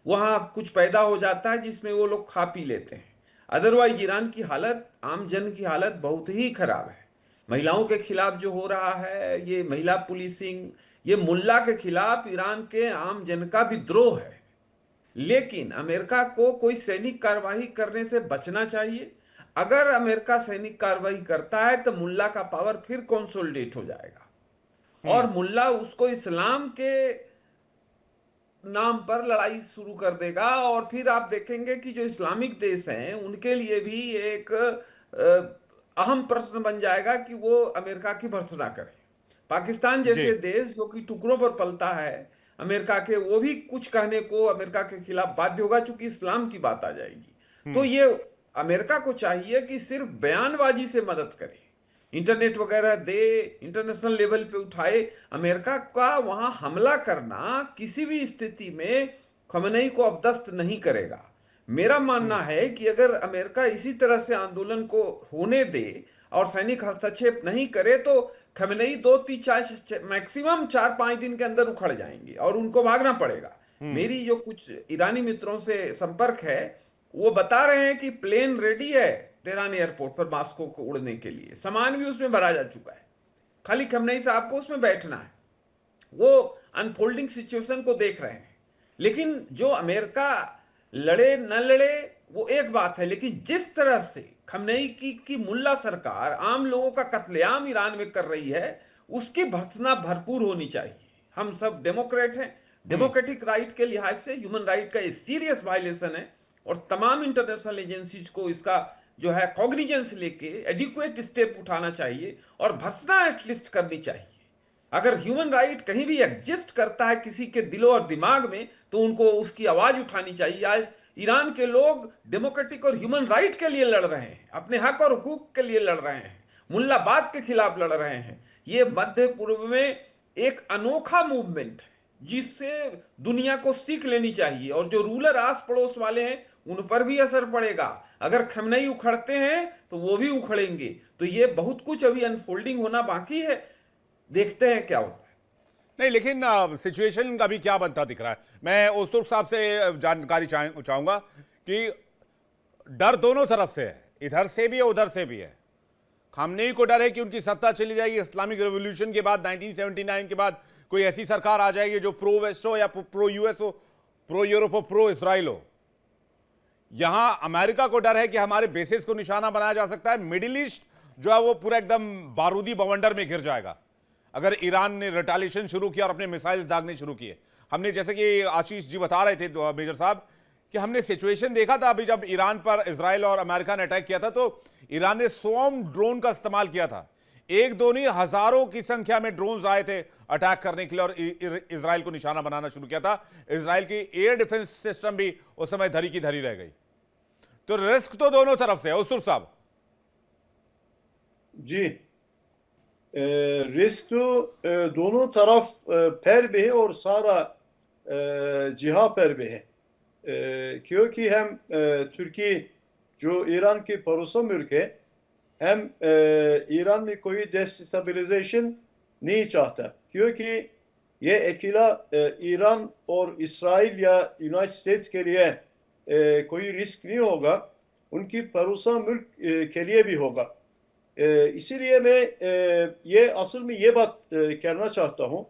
वहां कुछ पैदा हो जाता है जिसमें वो लोग खा पी लेते हैं। अदरवाइज ईरान की हालत, आम जन की हालत बहुत ही खराब है। महिलाओं के खिलाफ जो हो रहा है, ये महिला पुलिसिंग, ये मुल्ला के खिलाफ ईरान के आम जन का विद्रोह है। लेकिन अमेरिका को कोई सैनिक कार्रवाई करने से बचना चाहिए। अगर अमेरिका सैनिक कार्रवाई करता है तो मुल्ला का पावर फिर कंसोलिडेट हो जाएगा और मुल्ला उसको इस्लाम के नाम पर लड़ाई शुरू कर देगा, और फिर आप देखेंगे कि जो इस्लामिक देश हैं उनके लिए भी एक अहम प्रश्न बन जाएगा कि वो अमेरिका की भर्त्सना करें। पाकिस्तान जैसे देश जो कि टुकड़ों पर पलता है अमेरिका के, वो भी कुछ कहने को अमेरिका के खिलाफ बाध्य होगा, चूंकि इस्लाम की बात आ जाएगी। तो ये अमेरिका को चाहिए कि सिर्फ बयानबाजी से मदद करे, इंटरनेट वगैरह दे, इंटरनेशनल लेवल पे उठाए। अमेरिका का वहां हमला करना किसी भी स्थिति में खमेनी को अपदस्थ नहीं करेगा। मेरा मानना है कि अगर अमेरिका इसी तरह से आंदोलन को होने दे और सैनिक हस्तक्षेप नहीं करे तो खमेनी 2-3 मैक्सिमम 4-5 दिन के अंदर उखड़ जाएंगे और उनको भागना पड़ेगा। मेरी जो कुछ ईरानी मित्रों से संपर्क है, वो बता रहे हैं कि प्लेन रेडी है तेहरान एयरपोर्ट पर मास्को को उड़ने के लिए, सामान भी उसमें भरा जा चुका है, खाली खमेनी साहब को उसमें बैठना है। वो अनफोल्डिंग सिचुएशन को देख रहे हैं। लेकिन जो अमेरिका लड़े न लड़े वो एक बात है, लेकिन जिस तरह से खमेनी की मुल्ला सरकार आम लोगों का कत्लेआम ईरान में कर रही है, उसकी भर्त्सना भरपूर होनी चाहिए। हम सब डेमोक्रेट हैं, डेमोक्रेटिक राइट के लिहाज से ह्यूमन राइट का ये सीरियस वायलेशन है और तमाम इंटरनेशनल एजेंसीज को इसका जो है कॉग्निजेंस लेके एडिक्वेट स्टेप उठाना चाहिए और भर्त्सना एटलीस्ट करनी चाहिए। अगर ह्यूमन राइट कहीं भी एग्जिस्ट करता है किसी के दिलो और दिमाग में, तो उनको उसकी आवाज उठानी चाहिए। आज ईरान के लोग डेमोक्रेटिक और ह्यूमन राइट के लिए लड़ रहे हैं, अपने हक और हुकूक के लिए लड़ रहे हैं, मुल्लाबाद के खिलाफ लड़ रहे हैं। ये मध्य पूर्व में एक अनोखा मूवमेंट है जिससे दुनिया को सीख लेनी चाहिए, और जो रूलर आस पड़ोस वाले हैं उन पर भी असर पड़ेगा। अगर खमेनी उखड़ते हैं तो वो भी उखड़ेंगे। तो ये बहुत कुछ अभी अनफोल्डिंग होना बाकी है, देखते हैं क्या होता है। नहीं, लेकिन सिचुएशन का भी क्या बनता दिख रहा है। मैं उस्तुक साहब से जानकारी चाहूंगा कि डर दोनों तरफ से है, इधर से भी है उधर से भी है। खामनेई को डर है कि उनकी सत्ता चली जाएगी, इस्लामिक रेवोल्यूशन के बाद 1979 के बाद कोई ऐसी सरकार आ जाएगी जो प्रो वेस्ट हो या प्रो यूएस हो, प्रो यूरोप हो, प्रो इसराइल हो। यहां अमेरिका को डर है कि हमारे बेसिस को निशाना बनाया जा सकता है। मिडिल ईस्ट जो है वो पूरा एकदम बारूदी बवंडर में घिर जाएगा अगर ईरान ने रिटालिएशन शुरू किया और अपने मिसाइल्स दागने शुरू किए। हमने, जैसे कि आशीष जी बता रहे थे मेजर साहब, कि हमने सिचुएशन देखा था अभी जब ईरान पर इजराइल और अमेरिका ने अटैक किया था, तो ईरान ने स्वॉर्म ड्रोन का इस्तेमाल किया था। एक दो नहीं, हजारों की संख्या में ड्रोन्स आए थे अटैक करने के लिए और इजराइल को निशाना बनाना शुरू किया था। इजराइल की एयर डिफेंस सिस्टम भी उस समय धरी की धरी रह गई। तो रिस्क तो दोनों तरफ से है उस्तुक साहब। जी, रिस्क तो दोनों तरफ पैर भी है और सारा जिहा पैर भी है, क्योंकि हम तुर्की जो ईरान की पड़ोसी मुल्क है, हम ईरान में कोई डिस्टेबलाइजेशन नहीं चाहता, क्योंकि ये अकेला ईरान और इसराइल या यूनाइटेड स्टेट्स के लिए कोई रिस्क नहीं होगा, उनकी पड़ोसी मुल्क के लिए भी होगा। इसीलिए मैं ये असल में ये बात कहना चाहता हूँ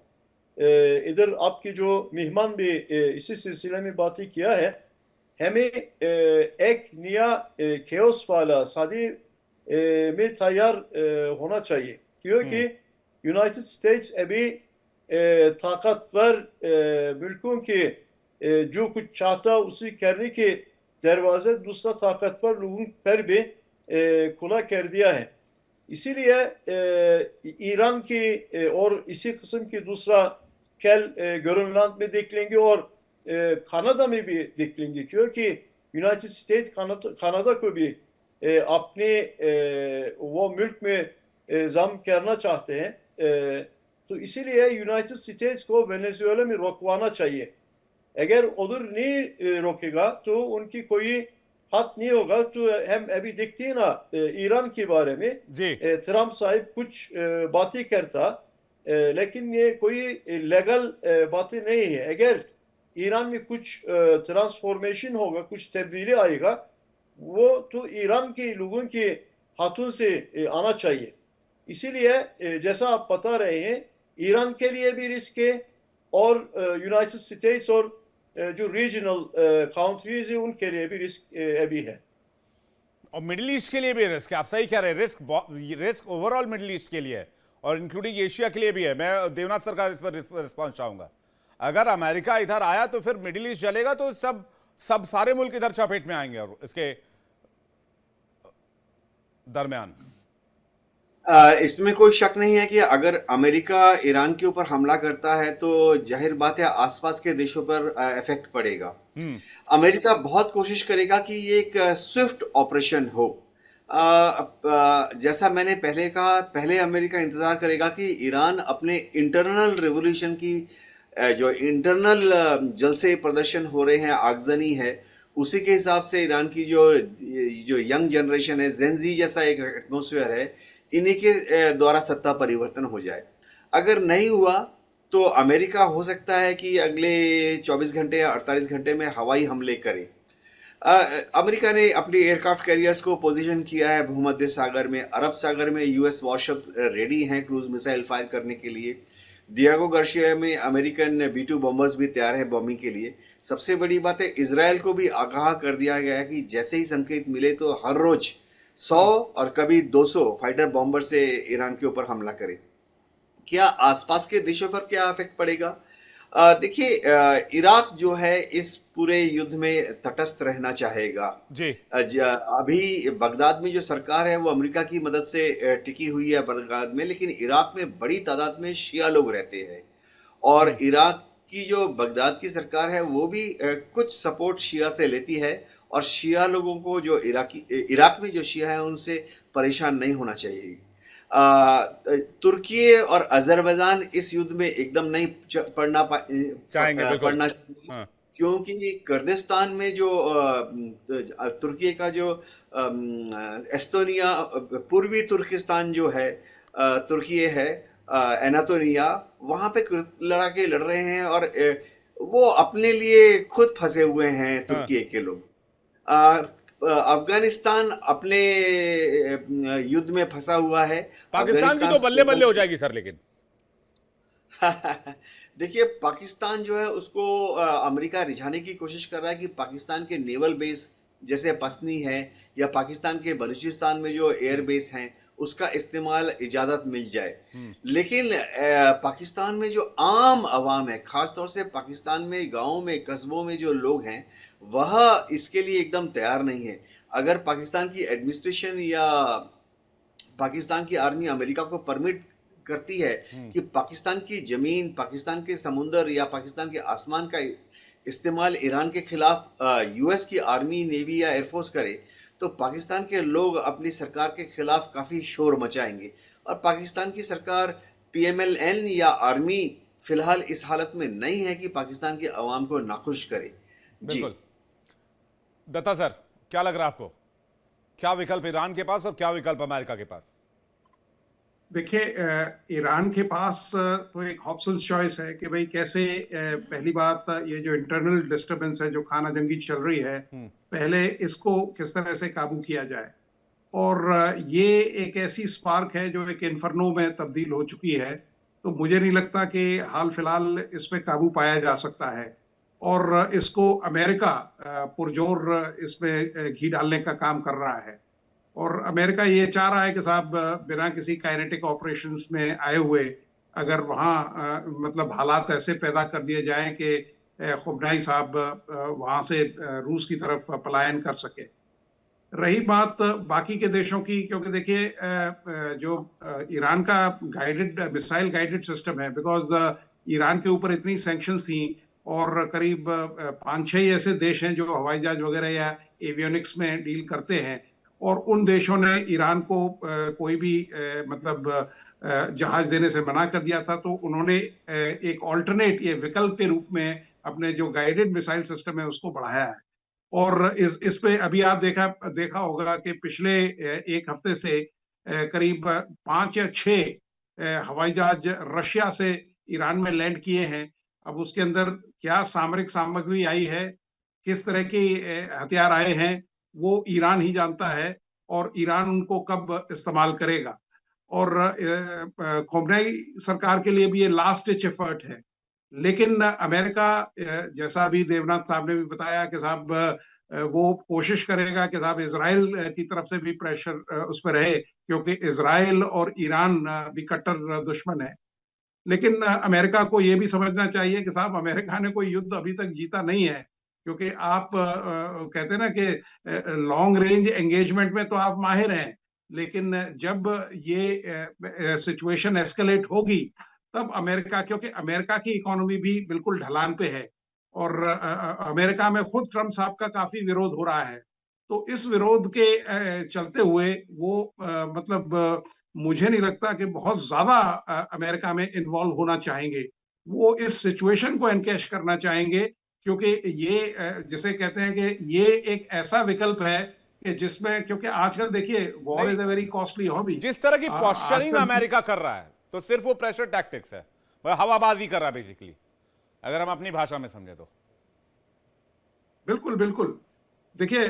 इधर आपकी जो मेहमान भी इसी सिलसिले में बातें किया है, हमें एक नया केओस वाला शादी में तैयार होना चाहिए, क्योंकि यूनाइटेड स्टेट्स अभी ताकतवर मुल्कों के जो कुछ चाहता उसे करने के दरवाजे दूसरा ताकतवर लोगों पर भी खुला कर दिया है। इसीलिए ईरान की और इसी किस्म की दूसरा खेल ग्रीनलैंड में देख लेंगे और कनाडा में भी देख लेंगे, क्योंकि यूनाइटेड स्टेट्स कनाडा को भी अपने वो मुल्क में जम करना चाहते हैं। तो इसीलिए यूनाइटेड स्टेट्स को वेनेजुएला में रोकवाना चाहिए। अगर उधर नहीं रोकेगा तो उनकी कोई हाथ नहीं होगा। तो हम अभी देखते हैं ना ईरान के बारे में, ट्रम्प साहब कुछ बातें करता, लेकिन ये कोई लीगल बातें नहीं है। अगर ईरान में कुछ ट्रांसफॉर्मेशन होगा, कुछ तब्दीली आएगा, वो तो ईरान के लोगों के हाथों से आना चाहिए। इसीलिए जैसा आप बता रहे हैं, ईरान के लिए भी रिस्क है और यूनाइटेड स्टेट्स और जो रीजनल कंट्रीज है उनके लिए भी रिस्क अभी है, और मिडिल ईस्ट के लिए भी रिस्क है। आप सही कह रहे हैं, रिस्क ओवरऑल मिडिल ईस्ट के लिए है और इंक्लूडिंग एशिया के लिए भी है। मैं देवनाथ सर का इस पर रिस्पॉन्स चाहूंगा। अगर अमेरिका इधर आया तो फिर मिडिल ईस्ट जलेगा, तो सब सारे मुल्क इधर चपेट में आएंगे और इसके दरमियान इसमें कोई शक नहीं है कि अगर अमेरिका ईरान के ऊपर हमला करता है तो जाहिर बात है आसपास के देशों पर इफेक्ट पड़ेगा। अमेरिका बहुत कोशिश करेगा कि ये एक स्विफ्ट ऑपरेशन हो। जैसा मैंने पहले कहा, पहले अमेरिका इंतजार करेगा कि ईरान अपने इंटरनल रेवोल्यूशन की जो इंटरनल जलसे प्रदर्शन हो रहे हैं, आगजनी है, उसी के हिसाब से ईरान की जो यंग जनरेशन है, जेनजी जैसा एक एटमोसफेयर है, इन्हीं के द्वारा सत्ता परिवर्तन हो जाए। अगर नहीं हुआ तो अमेरिका हो सकता है कि अगले 24 घंटे या 48 घंटे में हवाई हमले करे। अमेरिका ने अपनी एयरक्राफ्ट कैरियर्स को पोजीशन किया है भूमध्य सागर में, अरब सागर में यूएस वॉरशिप रेडी हैं क्रूज मिसाइल फायर करने के लिए। डियागो गार्सिया में अमेरिकन B-2 बॉम्बर्स भी तैयार है बॉम्बिंग के लिए। सबसे बड़ी बात है, इजराइल को भी आगाह कर दिया गया है कि जैसे ही संकेत मिले तो हर रोज 100 और कभी 200 फाइटर बॉम्बर से ईरान के ऊपर हमला करे। क्या आसपास के देशों पर क्या इफेक्ट पड़ेगा? देखिए, इराक जो है इस पूरे युद्ध में तटस्थ रहना चाहेगा जी। अभी बगदाद में जो सरकार है वो अमेरिका की मदद से टिकी हुई है बगदाद में, लेकिन इराक में बड़ी तादाद में शिया लोग रहते हैं और इराक की जो बगदाद की सरकार है वो भी कुछ सपोर्ट शिया से लेती है और शिया लोगों को जो इराक में जो शिया है उनसे परेशान नहीं होना चाहिए। तुर्की और अजरबैजान इस युद्ध में एकदम नहीं पड़ना चाहिए, क्योंकि कुर्दिस्तान में जो तुर्की का जो एस्तोनिया, पूर्वी तुर्किस्तान जो है तुर्की है, एनातोलिया, वहां पे लड़ाके लड़ रहे हैं और वो अपने लिए खुद फंसे हुए हैं तुर्की के लोग। अफगानिस्तान अपने युद्ध में फंसा हुआ है। पाकिस्तान की तो बल्ले बल्ले हो जाएगी सर, लेकिन देखिए, पाकिस्तान जो है उसको अमेरिका रिझाने की कोशिश कर रहा है कि पाकिस्तान के नेवल बेस जैसे पसनी है या पाकिस्तान के बलूचिस्तान में जो एयर बेस हैं उसका इस्तेमाल इजाजत मिल जाए। लेकिन पाकिस्तान में जो आम आवाम है, खासतौर से पाकिस्तान में गाँव में कस्बों में जो लोग हैं, वह इसके लिए एकदम तैयार नहीं है। अगर पाकिस्तान की एडमिनिस्ट्रेशन या पाकिस्तान की आर्मी अमेरिका को परमिट करती है कि पाकिस्तान की जमीन, पाकिस्तान के समुंदर या पाकिस्तान के आसमान का इस्तेमाल ईरान के खिलाफ यूएस की आर्मी, नेवी या एयरफोर्स करे, तो पाकिस्तान के लोग अपनी सरकार के खिलाफ काफी शोर मचाएंगे और पाकिस्तान की सरकार PMLN या आर्मी फिलहाल इस हालत में नहीं है कि पाकिस्तान के अवाम को नाखुश करे। जी दत्ता सर, क्या लग रहा है आपको, क्या विकल्प ईरान के पास और क्या विकल्प अमेरिका के पास? देखिए, ईरान के पास तो एक हॉब्सन्स चॉइस है कि भाई कैसे, पहली बात ये जो इंटरनल डिस्टर्बेंस है, जो खाना जंगी चल रही है, पहले इसको किस तरह से काबू किया जाए। और ये एक ऐसी स्पार्क है जो एक इन्फर्नो में तब्दील हो चुकी है तो मुझे नहीं लगता कि हाल फिलहाल इस पे काबू पाया जा सकता है। और इसको अमेरिका पुरजोर इसमें घी डालने का काम कर रहा है। और अमेरिका ये चाह रहा है कि साहब बिना किसी काइनेटिक ऑपरेशंस में आए हुए अगर वहाँ मतलब हालात ऐसे पैदा कर दिए जाएं कि खुमनाई साहब वहाँ से रूस की तरफ पलायन कर सके। रही बात बाकी के देशों की, क्योंकि देखिए जो ईरान का गाइडेड मिसाइल गाइडेड सिस्टम है, बिकॉज ईरान के ऊपर इतनी सैंक्शंस थी और करीब 5-6 ऐसे देश हैं जो हवाई जहाज वगैरह या एवियोनिक्स में डील करते हैं, और उन देशों ने ईरान को कोई भी मतलब जहाज देने से मना कर दिया था। तो उन्होंने एक ऑल्टरनेट ये विकल्प के रूप में अपने जो गाइडेड मिसाइल सिस्टम है उसको बढ़ाया है। और इस पे अभी आप देखा होगा कि पिछले एक हफ्ते से करीब 5 या 6 हवाई जहाज रशिया से ईरान में लैंड किए हैं। अब उसके अंदर क्या सामरिक सामग्री आई है, किस तरह के हथियार आए हैं, वो ईरान ही जानता है, और ईरान उनको कब इस्तेमाल करेगा। और खोमेनी सरकार के लिए भी ये लास्ट डिच एफर्ट है। लेकिन अमेरिका, जैसा अभी देवनाथ साहब ने भी बताया कि साहब वो कोशिश करेगा कि साहब इजराइल की तरफ से भी प्रेशर उस पर रहे, क्योंकि इजराइल और ईरान भी कट्टर दुश्मन है। लेकिन अमेरिका को ये भी समझना चाहिए कि साहब अमेरिका ने कोई युद्ध अभी तक जीता नहीं है, क्योंकि आप कहते हैं ना कि लॉन्ग रेंज एंगेजमेंट में तो आप माहिर हैं, लेकिन जब ये सिचुएशन एस्केलेट होगी तब अमेरिका, क्योंकि अमेरिका की इकोनॉमी भी बिल्कुल ढलान पे है, और अमेरिका में खुद ट्रम्प साहब का काफी विरोध हो रहा है। तो इस विरोध के चलते हुए वो मतलब मुझे नहीं लगता कि बहुत ज्यादा अमेरिका में इन्वॉल्व होना चाहेंगे। वो इस सिचुएशन को एनकैश करना चाहेंगे, क्योंकि ये जिसे कहते हैं कि ये एक ऐसा विकल्प है कि जिसमें, क्योंकि आजकल देखिए war is a very costly hobby. जिस तरह की पोस्चरिंग अमेरिका कर रहा है तो सिर्फ वो प्रेशर टैक्टिक्स है, हवाबाजी कर रहा है बेसिकली, अगर हम अपनी भाषा में समझे तो। बिल्कुल बिल्कुल। देखिए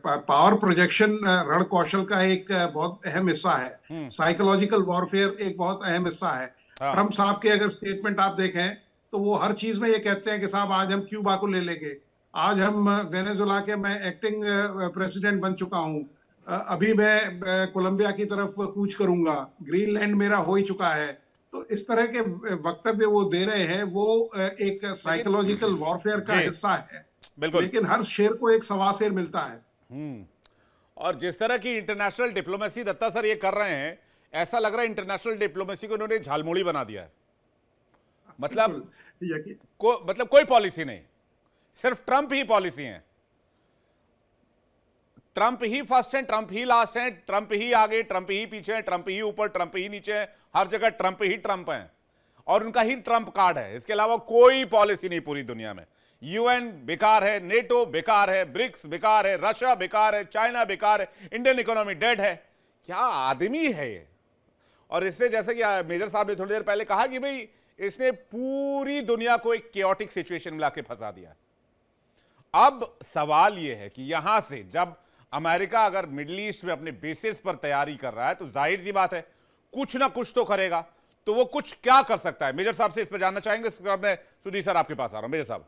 पावर प्रोजेक्शन रण कौशल का एक बहुत अहम हिस्सा है, साइकोलॉजिकल वॉरफेयर एक बहुत अहम हिस्सा है। ट्रम्प साहब के अगर स्टेटमेंट आप देखें तो वो हर चीज में ये कहते हैं कि साहब आज हम क्यूबा को ले लेंगे, आज हम वेनेजुला के मैं एक्टिंग प्रेसिडेंट बन चुका हूं, अभी मैं कोलंबिया की तरफ कूच करूंगा, ग्रीनलैंड मेरा हो ही चुका है। तो इस तरह के वक्तव्य वो दे रहे हैं, वो एक साइकोलॉजिकल वॉरफेयर का हिस्सा है। बिल्कुल। लेकिन हर शेर को एक सवा शेर मिलता है। और जिस तरह की इंटरनेशनल डिप्लोमेसी दत्ता सर ये कर रहे हैं, ऐसा लग रहा है इंटरनेशनल डिप्लोमेसी को इन्होंने झालमुड़ी बना दिया है। मतलब कोई पॉलिसी नहीं, सिर्फ ट्रंप ही पॉलिसी है। ट्रंप ही फर्स्ट है, ट्रंप ही लास्ट है, ट्रंप ही आगे, ट्रंप ही पीछे है, ट्रंप ही ऊपर, ट्रंप ही नीचे है, हर जगह ट्रंप ही ट्रंप है, और उनका ही ट्रंप कार्ड है। इसके अलावा कोई पॉलिसी नहीं पूरी दुनिया में। यूएन बेकार है, नेटो बेकार है, ब्रिक्स बेकार है, रशिया बेकार है, चाइना बेकार है, इंडियन इकोनॉमी डेड है। क्या आदमी है ये। और इससे, जैसे कि मेजर साहब ने थोड़ी देर पहले कहा कि भाई इसने पूरी दुनिया को एक केओटिक सिचुएशन में लाके फंसा दिया। अब सवाल यह है कि यहां से जब अमेरिका अगर मिडिल ईस्ट में अपने बेसिस पर तैयारी कर रहा है तो जाहिर सी बात है कुछ ना कुछ तो करेगा। तो वो कुछ क्या कर सकता है, मेजर साहब से इस पर जानना चाहेंगे। मैं सुधीर सर आपके पास आ रहा हूं। मेजर साहब,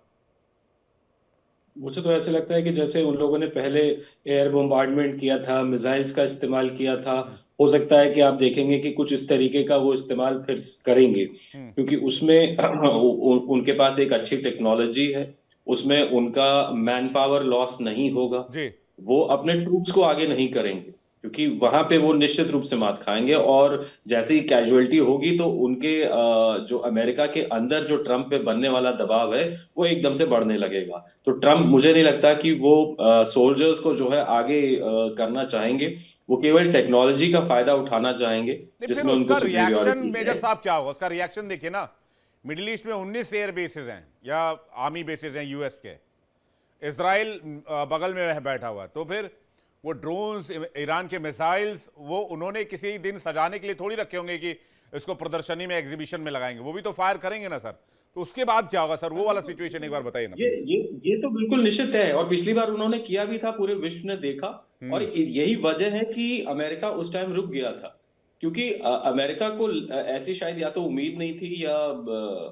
मुझे तो ऐसे लगता है कि जैसे उन लोगों ने पहले एयर बोम्बार्डमेंट किया था, मिसाइल्स का इस्तेमाल किया था, हो सकता है कि आप देखेंगे कि कुछ इस तरीके का वो इस्तेमाल फिर करेंगे, क्योंकि उसमें उनके पास एक अच्छी टेक्नोलॉजी है, उसमें उनका मैन पावर लॉस नहीं होगा, वो अपने ट्रूप्स को आगे नहीं करेंगे, क्योंकि वहां पे वो निश्चित रूप से मात खाएंगे। और जैसे ही कैजुअलिटी होगी तो उनके जो अमेरिका के अंदर जो ट्रंप पे बनने वाला दबाव है वो एकदम से बढ़ने लगेगा। तो ट्रंप, मुझे नहीं लगता कि वो सोल्जर्स को जो है आगे करना चाहेंगे, वो केवल टेक्नोलॉजी का फायदा उठाना चाहेंगे जिसमें उनको रिएक्शन। मेजर साहब क्या होगा उसका रिएक्शन? देखिए ना, मिडिल ईस्ट में 19 एयर बेसिस हैं या आर्मी बेसिस हैं यूएस के, इजराइल बगल में बैठा हुआ, तो फिर वो ड्रोन्स, ईरान के मिसाइल्स, वो उन्होंने किसी दिन सजाने के लिए थोड़ी रखे होंगे कि इसको प्रदर्शनी में, एग्जीबिशन में लगाएंगे, वो भी तो फायर करेंगे ना सर। तो उसके बाद क्या होगा सर, वो वाला सिचुएशन एक बार बताइए ना। ये तो बिल्कुल निश्चित है, और पिछली बार उन्होंने किया भी था, पूरे विश्व ने देखा, और यही वजह है कि अमेरिका उस टाइम रुक गया था। क्योंकि अमेरिका को ऐसी शायद या तो उम्मीद नहीं थी या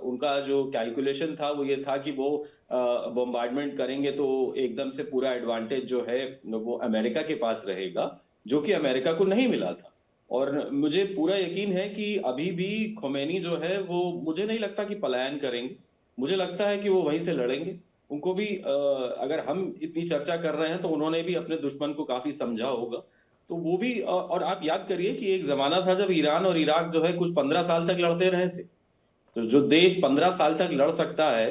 उनका जो कैलकुलेशन था वो ये था कि वो बॉम्बार्डमेंट करेंगे तो एकदम से पूरा एडवांटेज जो है वो अमेरिका के पास रहेगा, जो कि अमेरिका को नहीं मिला था। और मुझे पूरा यकीन है कि अभी भी खोमेनी जो है वो, मुझे नहीं लगता कि पलायन करेंगे, मुझे लगता है कि वो वहीं से लड़ेंगे। उनको भी अगर हम इतनी चर्चा कर रहे हैं तो उन्होंने भी अपने दुश्मन को काफी समझा होगा। तो वो भी और आप याद करिए कि एक जमाना था जब ईरान और इराक जो है कुछ 15 साल तक लड़ते रहे थे। तो जो देश 15 साल तक लड़ सकता है,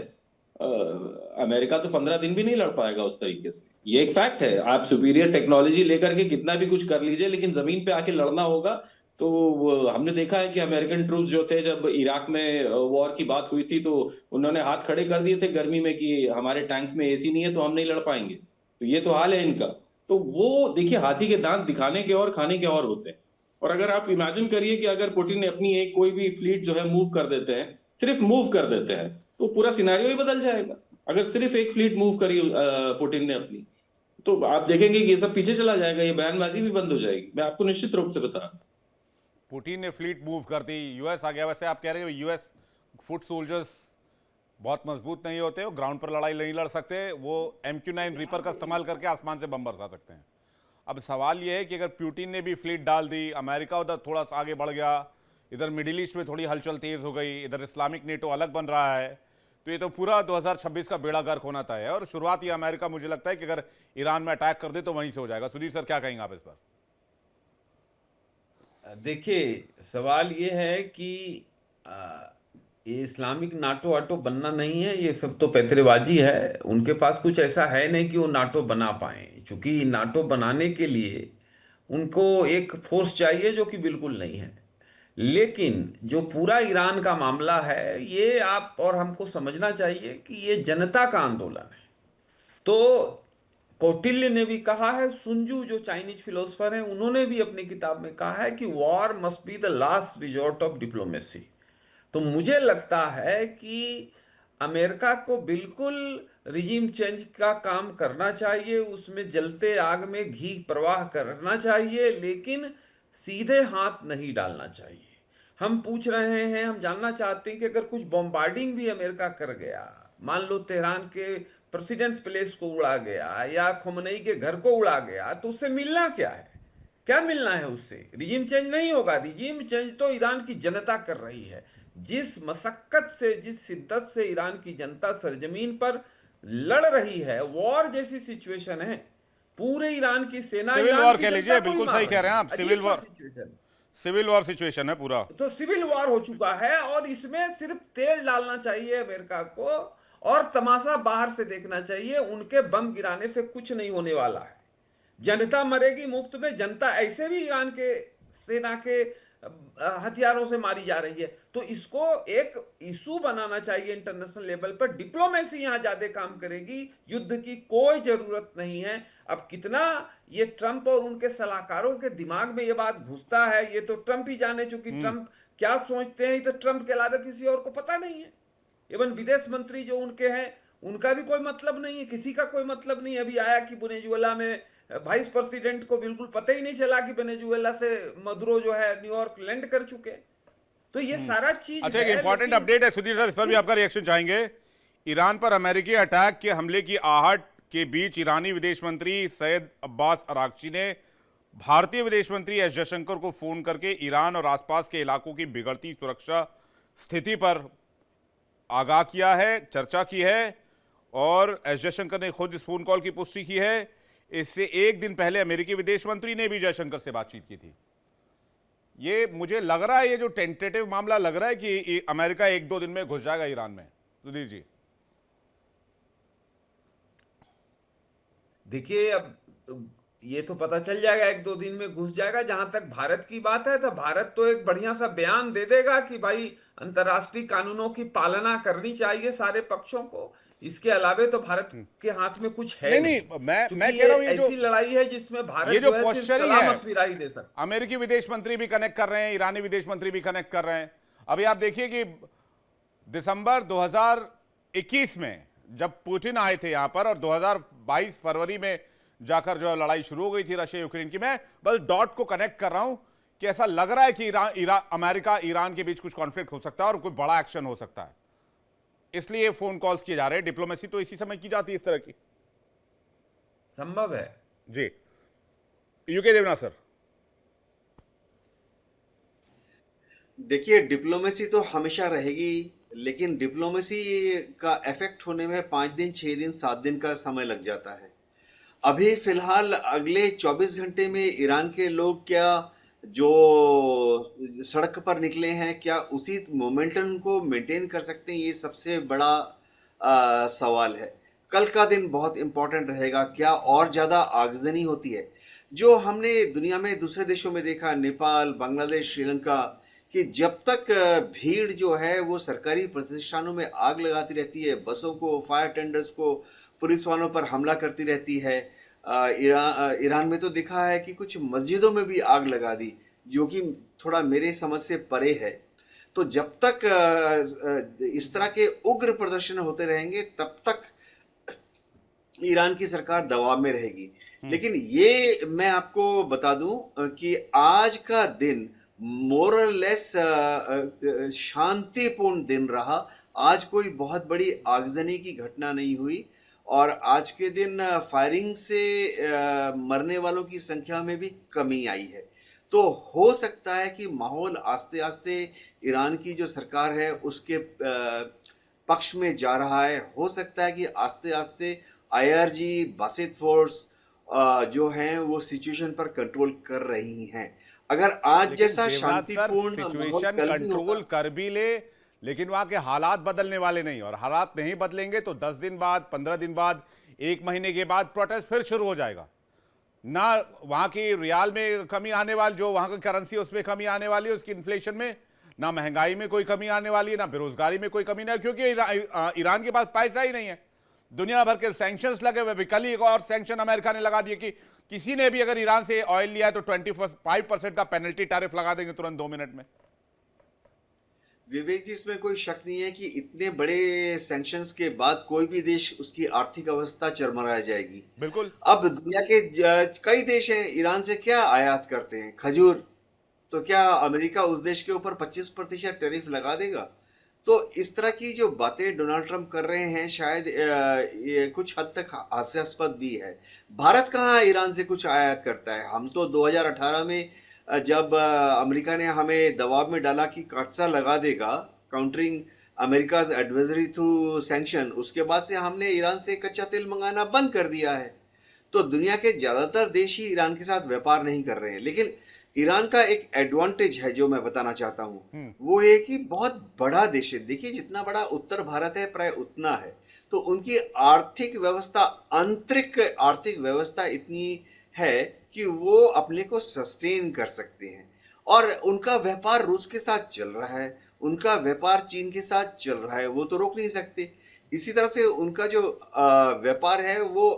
अमेरिका तो 15 दिन भी नहीं लड़ पाएगा उस तरीके से। ये एक फैक्ट है। आप सुपीरियर टेक्नोलॉजी लेकर के कितना भी कुछ कर लीजिए, लेकिन जमीन पे आके लड़ना होगा। तो हमने देखा है कि अमेरिकन ट्रूप्स जो थे, जब इराक में वॉर की बात हुई थी तो उन्होंने हाथ खड़े कर दिए थे गर्मी में कि हमारे टैंक्स में एसी नहीं है तो हम नहीं लड़ पाएंगे। तो ये तो हाल है इनका। तो वो देखिए, हाथी के दांत दिखाने के और खाने के और होते हैं। और अगर आप इमेजिन करिए कि अगर पुतिन ने अपनी एक कोई भी फ्लीट जो है मूव कर देते हैं, सिर्फ मूव कर देते हैं, तो पूरा सिनेरियो ही बदल जाएगा। अगर सिर्फ एक फ्लीट मूव करी पुतिन ने अपनी, तो आप देखेंगे कि ये सब पीछे चला जाएगा, ये बयानबाजी भी बंद हो जाएगी। मैं आपको निश्चित रूप से बता रहा हूं। पुतिन ने फ्लीट मूव कर दी, यूएस आ गया। वैसे आप कह रहे हैं यूएस फुट सोल्जर्स बहुत मजबूत नहीं होते, वो ग्राउंड पर लड़ाई नहीं लड़ सकते, वो MQ-9 रीपर का इस्तेमाल करके आसमान से बम बरसा सकते हैं। अब सवाल ये है कि अगर पुतिन ने भी फ्लीट डाल दी, अमेरिका उधर थोड़ा सा आगे बढ़ गया, इधर मिडिल ईस्ट में थोड़ी हलचल तेज हो गई, इधर इस्लामिक नेटो अलग बन रहा है, तो ये तो पूरा 2026 का बेड़ा गर्क होना तय है। और शुरुआत ये अमेरिका, मुझे लगता है कि अगर ईरान में अटैक कर दे तो वहीं से हो जाएगा। सुधीर सर, क्या कहेंगे आप इस पर? देखिए, सवाल ये है कि ये इस्लामिक नाटो वाटो बनना नहीं है, ये सब तो पैतरेबाजी है। उनके पास कुछ ऐसा है नहीं कि वो नाटो बना पाए, क्योंकि नाटो बनाने के लिए उनको एक फोर्स चाहिए जो कि बिल्कुल नहीं है। लेकिन जो पूरा ईरान का मामला है, ये आप और हमको समझना चाहिए कि ये जनता का आंदोलन है। तो कौटिल्य ने भी कहा है, सुंजू जो चाइनीज फिलोसफर हैं, उन्होंने भी अपनी किताब में कहा है कि war must be the last resort of diplomacy. तो मुझे लगता है कि अमेरिका को बिल्कुल रिजीम चेंज का काम करना चाहिए, उसमें जलते आग में घी प्रवाह करना चाहिए, लेकिन सीधे हाथ नहीं डालना चाहिए। हम पूछ रहे हैं, हम जानना चाहते हैं कि अगर कुछ बॉम्बार्डिंग भी अमेरिका कर गया, मान लो तेहरान के प्रेसिडेंट्स प्लेस को उड़ा गया या खोमेनी के घर को उड़ा गया, तो उससे मिलना क्या है? क्या मिलना है उससे? रिजीम चेंज नहीं होगा। रिजीम चेंज तो ईरान की जनता कर रही है। जिस मशक्कत से, जिस शिद्दत से ईरान की जनता सरजमीन पर लड़ रही है, वॉर जैसी सिचुएशन है, पूरे ईरान की सेना, सिविल ईरान वॉर की कह जनता लीजिए, को ही बिल्कुल मार सही कह रहे हैं रही आप। है। सिविल अजीब सा war, situation. Civil war situation है पूरा। तो सिविल वॉर हो चुका है, और इसमें सिर्फ तेल डालना चाहिए अमेरिका को, और तमाशा बाहर से देखना चाहिए। उनके बम गिराने से कुछ नहीं होने वाला है। जनता मरेगी मुफ्त में। जनता ऐसे भी ईरान के सेना के हथियारों से मारी जा रही है। तो इसको एक इशू बनाना चाहिए इंटरनेशनल लेवल पर। डिप्लोमेसी यहां ज्यादा काम करेगी, युद्ध की कोई जरूरत नहीं है। अब कितना ये ट्रंप और उनके सलाहकारों के दिमाग में ये बात घुसता है, ये तो ट्रंप ही जाने, चूंकि ट्रंप क्या सोचते हैं तो ट्रंप के अलावा किसी और को पता नहीं है। इवन विदेश मंत्री जो उनके हैं, उनका भी कोई मतलब नहीं है, किसी का कोई मतलब नहीं। अभी आया कि वेनेजुएला में वाइस प्रेसिडेंट को बिल्कुल पता ही नहीं चला कि वेनेजुएला से मदुरो जो है न्यूयॉर्क लैंड कर चुके। तो ये सारा चीज अच्छा, एक है, इंपॉर्टेंट लेकिन अपडेट है सुधीर सर, इस पर भी आपका रिएक्शन चाहेंगे। ईरान पर अमेरिकी अटैक के हमले की आहट के बीच ईरानी विदेश मंत्री सैयद अब्बास अरागची ने भारतीय विदेश मंत्री एस जयशंकर को फोन करके ईरान और आसपास के इलाकों की बिगड़ती सुरक्षा स्थिति पर आगाह किया है, चर्चा की है, और एस जयशंकर ने खुद इस फोन कॉल की पुष्टि की है। इससे एक दिन पहले अमेरिकी विदेश मंत्री ने भी जयशंकर से बातचीत की थी। ये मुझे लग रहा है, ये जो टेंटेटिव मामला लग रहा है कि अमेरिका 1-2 दिन में घुस जाएगा ईरान में। सुधीर जी, देखिए, अब ये तो पता चल जाएगा 1-2 दिन में घुस जाएगा। जहां तक भारत की बात है, तो भारत तो एक बढ़िया सा बयान दे देगा कि भाई अंतर्राष्ट्रीय कानूनों की पालना करनी चाहिए सारे पक्षों को। इसके अलावे तो भारत के हाथ में कुछ है नहीं, मैं क्योंकि कह रहा हूं ये ऐसी जो लड़ाई है जिसमें भारत ये जो जो है सिर्फ क्वेश्चन कला है, मशविरा ही दे सकता। अमेरिकी विदेश मंत्री भी कनेक्ट कर रहे हैं, ईरानी विदेश मंत्री भी कनेक्ट कर रहे हैं। अभी आप देखिए कि दिसंबर 2021 में जब पुतिन आए थे यहां पर, और 2022 फरवरी में जाकर जो लड़ाई शुरू हो गई थी रशिया यूक्रेन की, मैं बस डॉट को कनेक्ट कर रहा हूं कि ऐसा लग रहा है कि अमेरिका ईरान के बीच कुछ कॉन्फ्लिक्ट हो सकता है और कोई बड़ा एक्शन हो सकता है, इसलिए फोन कॉल्स किए जा रहे हैं। डिप्लोमेसी तो इसी समय की जाती है इस तरह की। संभव है जी, यूके देवनाथ सर। देखिए, डिप्लोमेसी तो हमेशा रहेगी, लेकिन डिप्लोमेसी का इफेक्ट होने में 5 दिन, 6 दिन, 7 दिन का समय लग जाता है। अभी फिलहाल अगले 24 घंटे में ईरान के लोग क्या जो सड़क पर निकले हैं, क्या उसी मोमेंटम को मेंटेन कर सकते हैं, ये सबसे बड़ा सवाल है। कल का दिन बहुत इंपॉर्टेंट रहेगा। क्या और ज़्यादा आगजनी होती है, जो हमने दुनिया में दूसरे देशों में देखा, नेपाल, बांग्लादेश, श्रीलंका, कि जब तक भीड़ जो है वो सरकारी प्रतिष्ठानों में आग लगाती रहती है, बसों को, फायर टेंडर्स को, पुलिस वालों पर हमला करती रहती है। ईरान में तो देखा है कि कुछ मस्जिदों में भी आग लगा दी, जो कि थोड़ा मेरे समझ से परे है। तो जब तक इस तरह के उग्र प्रदर्शन होते रहेंगे, तब तक ईरान की सरकार दबाव में रहेगी। लेकिन ये मैं आपको बता दूं कि आज का दिन मोर और लेस शांतिपूर्ण दिन रहा। आज कोई बहुत बड़ी आगजनी की घटना नहीं हुई और आज के दिन फायरिंग से मरने वालों की संख्या में भी कमी आई है। तो हो सकता है कि माहौल आस्ते आस्ते ईरान की जो सरकार है उसके पक्ष में जा रहा है। हो सकता है कि आस्ते आस्ते IRG, बासित फोर्स जो हैं वो सिचुएशन पर कंट्रोल कर रही हैं। अगर आज जैसा शांतिपूर्ण सिचुएशन कंट्रोल कर भी ले, लेकिन वहां के हालात बदलने वाले नहीं, और हालात नहीं बदलेंगे तो 10 दिन बाद, 15 दिन बाद, 1 महीने के बाद प्रोटेस्ट फिर शुरू हो जाएगा। ना वहां की रियाल में कमी आने वाली, जो वहां की करेंसी है उसमें कमी आने वाली है, उसकी इन्फ्लेशन में, ना महंगाई में कोई कमी आने वाली है, ना बेरोजगारी में कोई कमी नहीं, क्योंकि ईरान के पास पैसा ही नहीं है। दुनिया भर के सैंक्शंस लगे हुए। कल ही एक और सैंक्शन अमेरिका ने लगा दिए कि किसी ने भी अगर ईरान से ऑयल लिया है तो 25% का पेनल्टी टैरिफ लगा देंगे तुरंत 2 मिनट में। विवेक जी, इसमें कोई शक नहीं है कि इतने बड़े सैंक्शंस के बाद कोई भी देश, उसकी आर्थिक अवस्था चरमरा जाएगी। बिल्कुल। अब दुनिया के कई देश हैं, ईरान से क्या आयात करते हैं? खजूर। तो क्या अमेरिका उस देश के ऊपर 25% टैरिफ लगा देगा? तो इस तरह की जो बातें डोनाल्ड ट्रंप कर रहे हैं, शायद ये कुछ हद तक हास्यास्पद भी है। भारत कहाँ ईरान से कुछ आयात करता है? हम तो 2018 में जब अमेरिका ने हमें दबाव में डाला कि कर्जा लगा देगा, countering America's advisory through sanction, उसके बाद से हमने ईरान से कच्चा तेल मंगाना बंद कर दिया है। तो दुनिया के ज्यादातर देश ही ईरान के साथ व्यापार नहीं कर रहे हैं। लेकिन ईरान का एक एडवांटेज है जो मैं बताना चाहता हूँ, वो ये कि बहुत बड़ा देश है। देखिए, जितना बड़ा उत्तर भारत है प्राय उतना है। तो उनकी आर्थिक व्यवस्था, आंतरिक आर्थिक व्यवस्था इतनी है कि वो अपने को सस्टेन कर सकते हैं। और उनका व्यापार रूस के साथ चल रहा है, उनका व्यापार चीन के साथ चल रहा है, वो तो रोक नहीं सकते। इसी तरह से उनका जो व्यापार है वो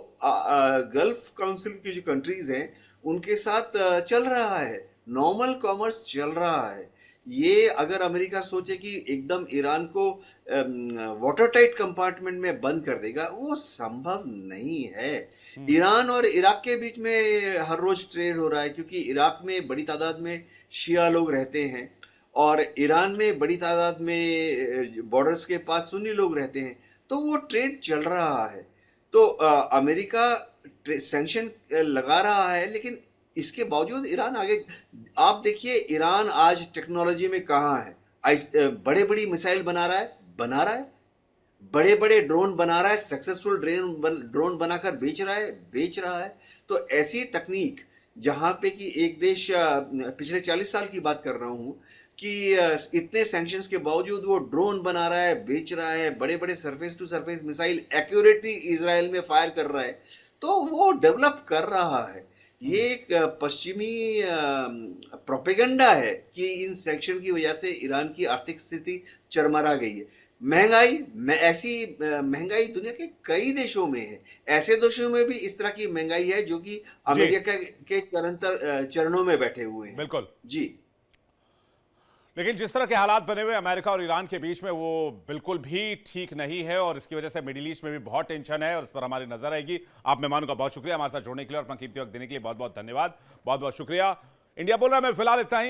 गल्फ काउंसिल की जो कंट्रीज हैं उनके साथ चल रहा है, नॉर्मल कॉमर्स चल रहा है। ये अगर अमेरिका सोचे कि एकदम ईरान को वाटर टाइट कंपार्टमेंट में बंद कर देगा, वो संभव नहीं है। ईरान और इराक के बीच में हर रोज ट्रेड हो रहा है, क्योंकि इराक में बड़ी तादाद में शिया लोग रहते हैं और ईरान में बड़ी तादाद में बॉर्डर्स के पास सुन्नी लोग रहते हैं। तो वो ट्रेड चल रहा है। तो अमेरिका सैंक्शन लगा रहा है, लेकिन इसके बावजूद ईरान आगे, आप देखिए ईरान आज टेक्नोलॉजी में कहाँ है। बड़े बड़ी मिसाइल बना रहा है, बड़े बड़े ड्रोन बना रहा है, सक्सेसफुल ड्रोन बनाकर बेच रहा है। तो ऐसी तकनीक जहाँ पे कि एक देश, पिछले 40 साल की बात कर रहा हूँ, कि इतने सैंक्शंस के बावजूद वो ड्रोन बना रहा है, बेच रहा है, बड़े बड़े surface to surface missile accurately Israel में फायर कर रहा है, तो वो डेवलप कर रहा है। ये एक पश्चिमी प्रोपेगेंडा है कि इन सैंक्शन की वजह से ईरान की आर्थिक स्थिति चरमरा गई है। ऐसी महंगाई दुनिया के कई देशों में है। ऐसे देशों में भी इस तरह की महंगाई है जो कि अमेरिका के चरणों में बैठे हुए हैं। बिल्कुल जी। लेकिन जिस तरह के हालात बने हुए अमेरिका और ईरान के बीच में, वो बिल्कुल भी ठीक नहीं है और इसकी वजह से मिडिल ईस्ट में भी बहुत टेंशन है और इस पर हमारी नजर रहेगी। आप मेहमानों का बहुत शुक्रिया हमारे साथ जुड़ने के लिए और अपना कीमती वक्त देने के लिए। बहुत बहुत धन्यवाद, बहुत बहुत शुक्रिया। इंडिया बोल रहा है मैं फिलहाल इतना ही।